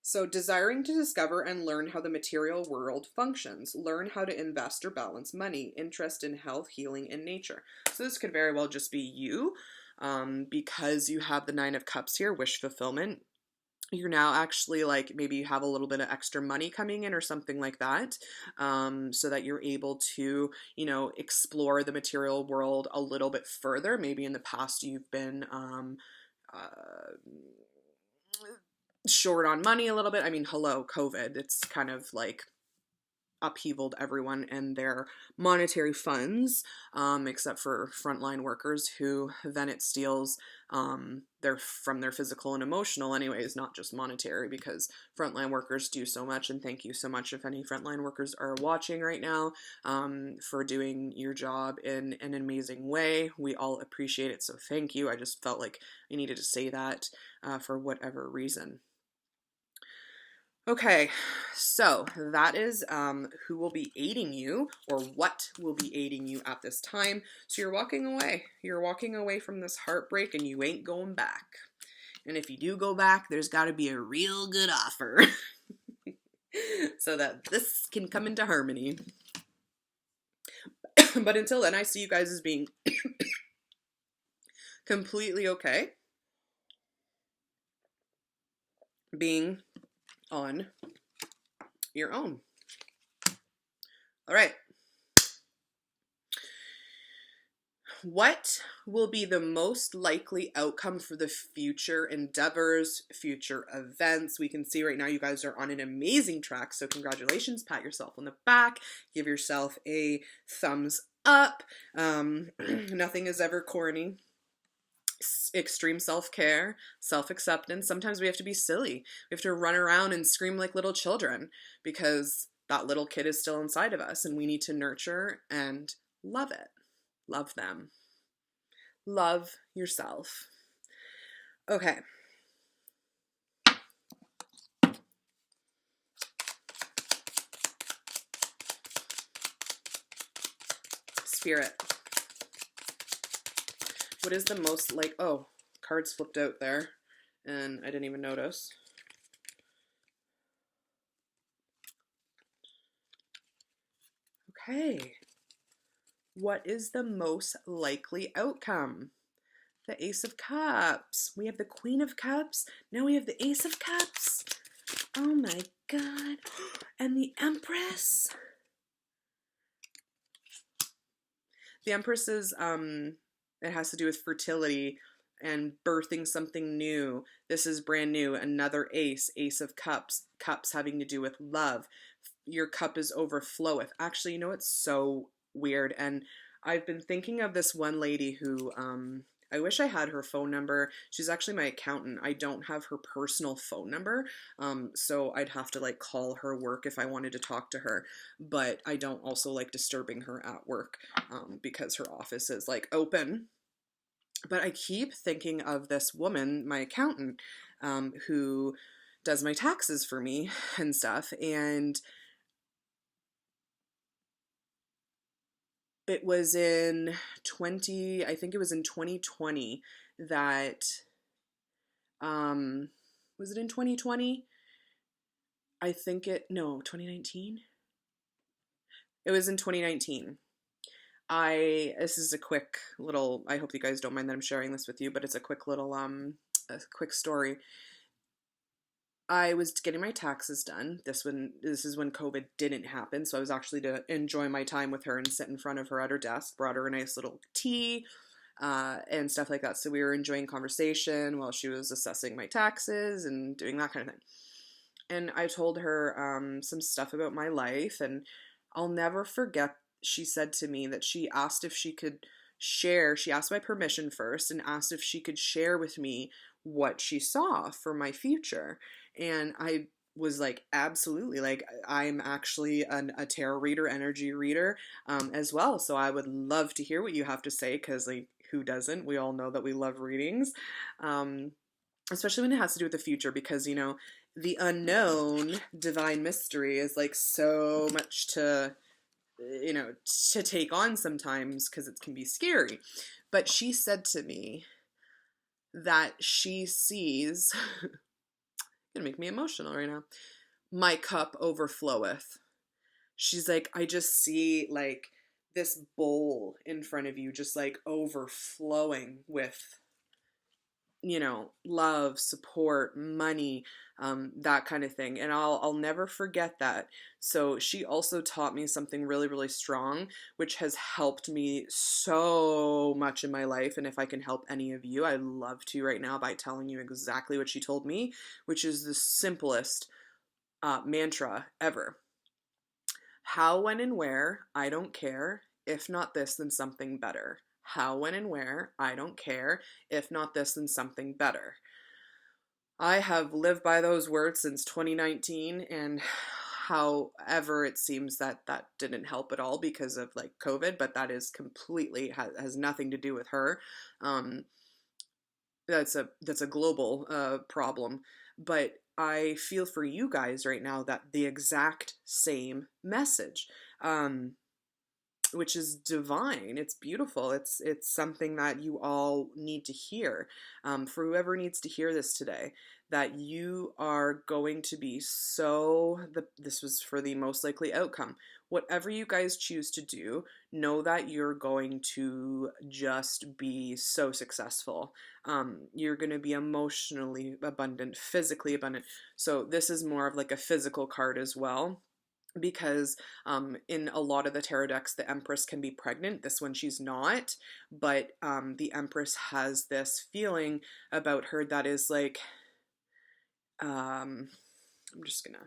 So, desiring to discover and learn how the material world functions, learn how to invest or balance money, interest in health, healing, and nature. So this could very well just be you, because you have the Nine of Cups here, wish fulfillment. You're now actually like, maybe you have a little bit of extra money coming in or something like that, so that you're able to, you know, explore the material world a little bit further. Maybe in the past you've been short on money a little bit. I mean, hello, COVID. It's kind of like upheavaled everyone and their monetary funds, except for frontline workers who then it steals from their physical and emotional anyways, not just monetary, because frontline workers do so much. And thank you so much if any frontline workers are watching right now, for doing your job in an amazing way. We all appreciate it, so thank you. I just felt like I needed to say that for whatever reason. Okay, so that is who will be aiding you, or what will be aiding you at this time. So you're walking away. You're walking away from this heartbreak and you ain't going back. And if you do go back, there's got to be a real good offer so that this can come into harmony. But until then, I see you guys as being completely okay. Being on your own. All right. What will be the most likely outcome for the future endeavors, future events? We can see right now you guys are on an amazing track, so congratulations. Pat yourself on the back. Give yourself a thumbs up. Nothing is ever corny. Extreme self-care, self-acceptance. Sometimes we have to be silly. We have to run around and scream like little children because that little kid is still inside of us and we need to nurture and love it. Love them. Love yourself. Okay. Spirit. What is the most like, oh, cards flipped out there and I didn't even notice. Okay. What is the most likely outcome? The Ace of Cups. We have the Queen of Cups. Now we have the Ace of Cups. Oh my God. And the Empress. The Empress is, it has to do with fertility and birthing something new. This is brand new. Another ace, Ace of Cups. Cups having to do with love. Your cup is overfloweth. Actually, you know, it's so weird. And I've been thinking of this one lady who, I wish I had her phone number. She's actually my accountant. I don't have her personal phone number, so I'd have to like call her work if I wanted to talk to her. But I don't also like disturbing her at work, because her office is like open. But I keep thinking of this woman, my accountant, who does my taxes for me and stuff. And it was in I think it was in 2020 that, was it in 2020? No, 2019? It was in 2019. This is a quick little, I hope you guys don't mind that I'm sharing this with you, but it's a quick little, a quick story. I was getting my taxes done. This is when COVID didn't happen, so I was actually to enjoy my time with her and sit in front of her at her desk. Brought her a nice little tea, and stuff like that. So we were enjoying conversation while she was assessing my taxes and doing that kind of thing. And I told her some stuff about my life, and I'll never forget. She said to me that she asked if she could share. She asked my permission first and asked if she could share with me what she saw for my future. And I was like, absolutely. Like, I'm actually a tarot reader, energy reader, as well. So I would love to hear what you have to say, because, like, who doesn't? We all know that we love readings, especially when it has to do with the future, because, you know, the unknown, divine mystery is like so much to, you know, to take on sometimes, because it can be scary. But she said to me that she sees, gonna make me emotional right now, my cup overfloweth. She's like, I just see like this bowl in front of you just like overflowing with, you know, love, support, money, that kind of thing. And I'll never forget that. So she also taught me something really, really strong, which has helped me so much in my life. And if I can help any of you, I'd love to right now by telling you exactly what she told me, which is the simplest mantra ever. How, when, and where, I don't care. If not this, then something better. How, when, and where, I don't care. If not this, then something better. I have lived by those words since 2019, and however it seems that that didn't help at all because of like COVID, but that is completely has nothing to do with her. That's a global problem, but I feel for you guys right now that the exact same message. Which is divine. It's beautiful. It's something that you all need to hear. For whoever needs to hear this today, that you are going to be this was for the most likely outcome. Whatever you guys choose to do, know that you're going to just be so successful. You're going to be emotionally abundant, physically abundant. So this is more of like a physical card as well, because in a lot of the tarot decks, the Empress can be pregnant. This one, she's not, but the Empress has this feeling about her that is like, I'm just gonna,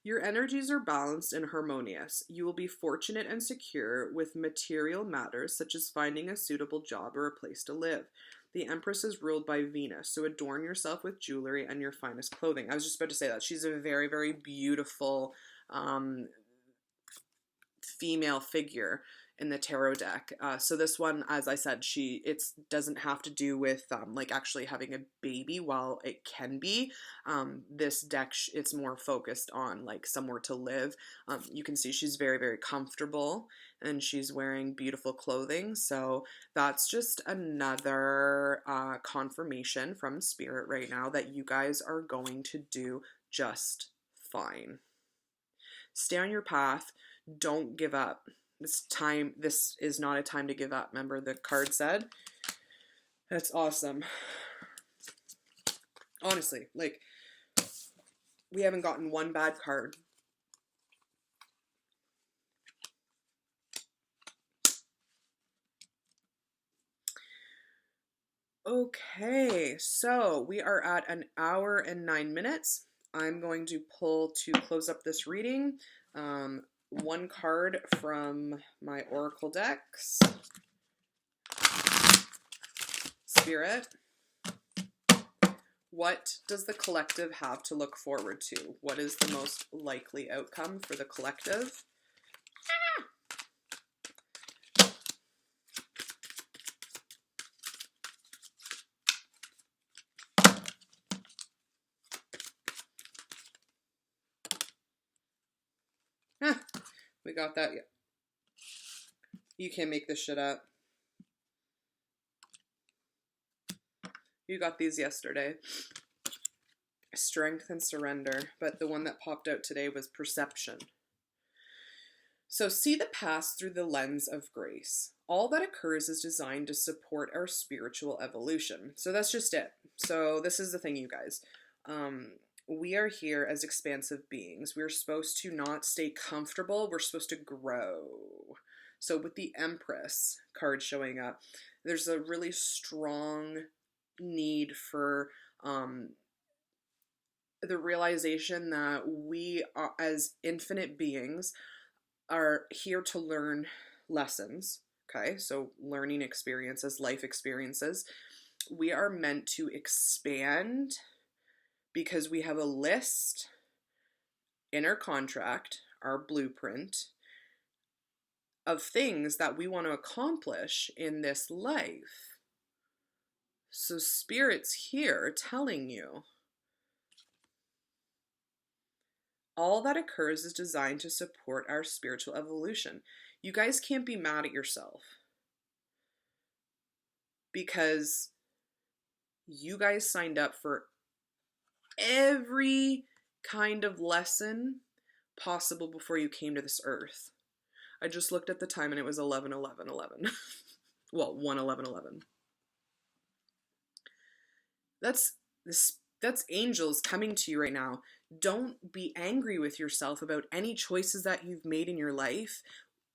your energies are balanced and harmonious. You will be fortunate and secure with material matters, such as finding a suitable job or a place to live. The Empress is ruled by Venus, so adorn yourself with jewelry and your finest clothing. I was just about to say that. She's a very, very beautiful female figure in the tarot deck. So this one, as I said, it doesn't have to do with like actually having a baby, while it can be. This deck, it's more focused on like somewhere to live. You can see she's very, very comfortable, and she's wearing beautiful clothing. So that's just another confirmation from Spirit right now that you guys are going to do just fine. Stay on your path. Don't give up. This is not a time to give up. Remember the card said? That's awesome. Honestly, like, we haven't gotten one bad card. Okay, so we are at 1 hour and 9 minutes. I'm going to pull to close up this reading. One card from my Oracle decks. Spirit, what does the collective have to look forward to? What is the most likely outcome for the collective? We got that. You can't make this shit up. You got these yesterday. Strength and surrender. But the one that popped out today was perception. So see the past through the lens of grace. All that occurs is designed to support our spiritual evolution. So that's just it. So this is the thing, you guys. We are here as expansive beings. We're supposed to not stay comfortable. We're supposed to grow. So with the Empress card showing up, there's a really strong need for the realization that we are, as infinite beings, are here to learn lessons. Okay, so learning experiences, life experiences. We are meant to expand because we have a list in our contract, our blueprint, of things that we want to accomplish in this life. So Spirit's here telling you all that occurs is designed to support our spiritual evolution. You guys can't be mad at yourself because you guys signed up for every kind of lesson possible before you came to this earth. I just looked at the time and it was 11:11:11. Well, 1:11:11. That's angels coming to you right now. Don't be angry with yourself about any choices that you've made in your life,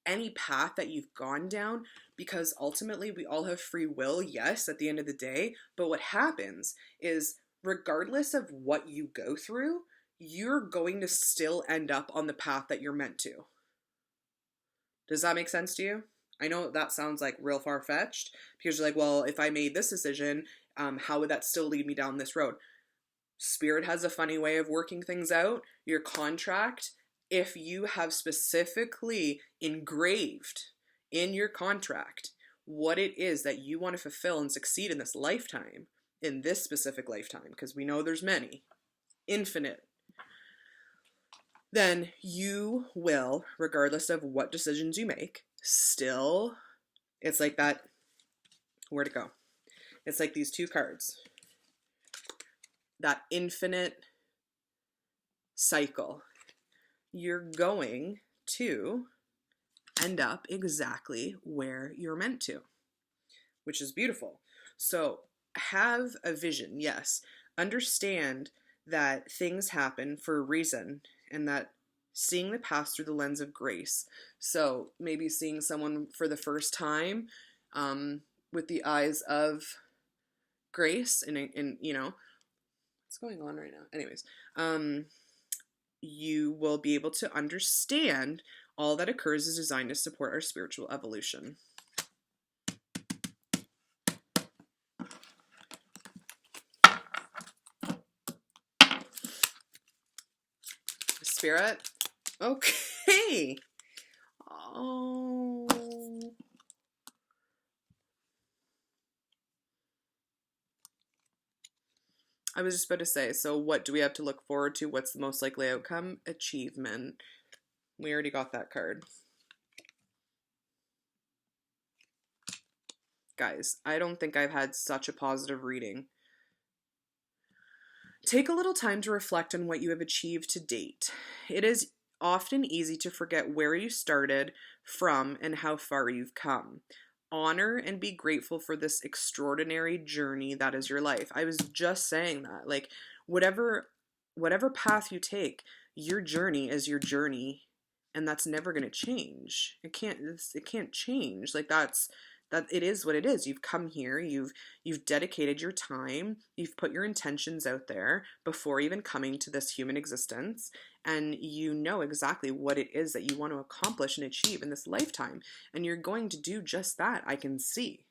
any path that you've gone down, because ultimately we all have free will, yes, at the end of the day, but what happens is regardless of what you go through, you're going to still end up on the path that you're meant to. Does that make sense to you? I know that sounds like real far-fetched because you're like, well, if I made this decision, how would that still lead me down this road? Spirit has a funny way of working things out. Your contract, if you have specifically engraved in your contract what it is that you want to fulfill and succeed in this lifetime, in this specific lifetime, because we know there's many, infinite, then you will, regardless of what decisions you make, still, it's like that, where'd it go? It's like these two cards. That infinite cycle. You're going to end up exactly where you're meant to, which is beautiful. So have a vision, yes. Understand that things happen for a reason and that seeing the past through the lens of grace. So maybe seeing someone for the first time with the eyes of grace and you know, what's going on right now? Anyways, you will be able to understand all that occurs is designed to support our spiritual evolution. Spirit? Okay. Oh. I was just about to say, so what do we have to look forward to? What's the most likely outcome? Achievement. We already got that card. Guys, I don't think I've had such a positive reading. Take a little time to reflect on what you have achieved to date. It is often easy to forget where you started from and how far you've come. Honor and be grateful for this extraordinary journey that is your life. I was just saying that. Like, whatever path you take, your journey is your journey, and that's never going to change. It can't change. Like, that it is what it is. You've come here, you've dedicated your time, you've put your intentions out there before even coming to this human existence, and you know exactly what it is that you want to accomplish and achieve in this lifetime, and you're going to do just that. I can see.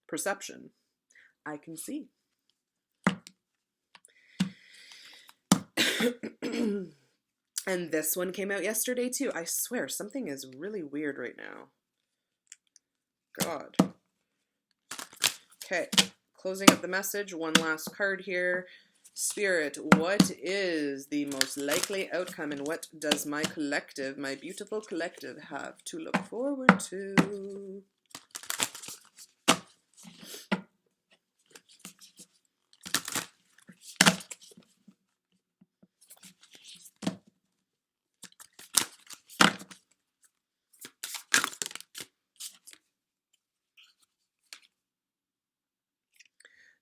Perception. I can see. And this one came out yesterday too. I swear, something is really weird right now. God. Okay, closing up the message. One last card here. Spirit, what is the most likely outcome and what does my collective, my beautiful collective, have to look forward to?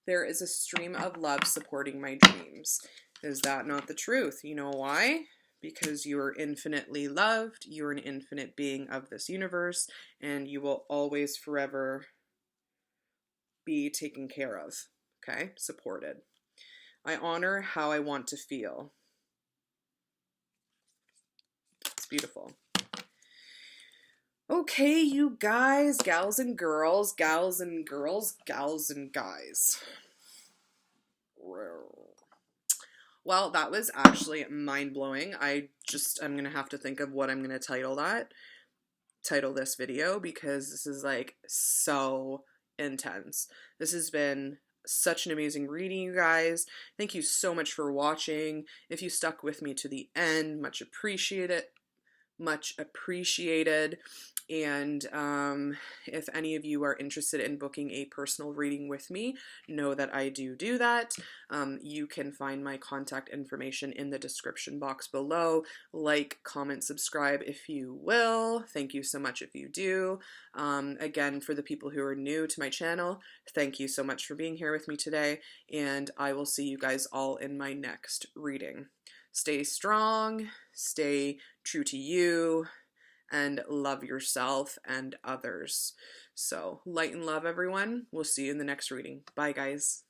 There is a stream of love supporting my dreams. Is that not the truth? You know why? Because you are infinitely loved, you're an infinite being of this universe, and you will always forever be taken care of, okay? Supported. I honor how I want to feel. It's beautiful. Okay, you guys, gals and girls, gals and girls, gals and guys. Well, that was actually mind-blowing. I'm gonna have to think of what I'm gonna title this video, because this is like so intense. This has been such an amazing reading, you guys. Thank you so much for watching. If you stuck with me to the end, much appreciated. Much appreciated. And if any of you are interested in booking a personal reading with me, know that I do that. You can find my contact information in the description box below. Like, comment, subscribe if you will. Thank you so much if you do. Again, for the people who are new to my channel, thank you so much for being here with me today, and I will see you guys all in my next reading. Stay strong, stay true to you, and love yourself and others. So, light and love, everyone. We'll see you in the next reading. Bye, guys.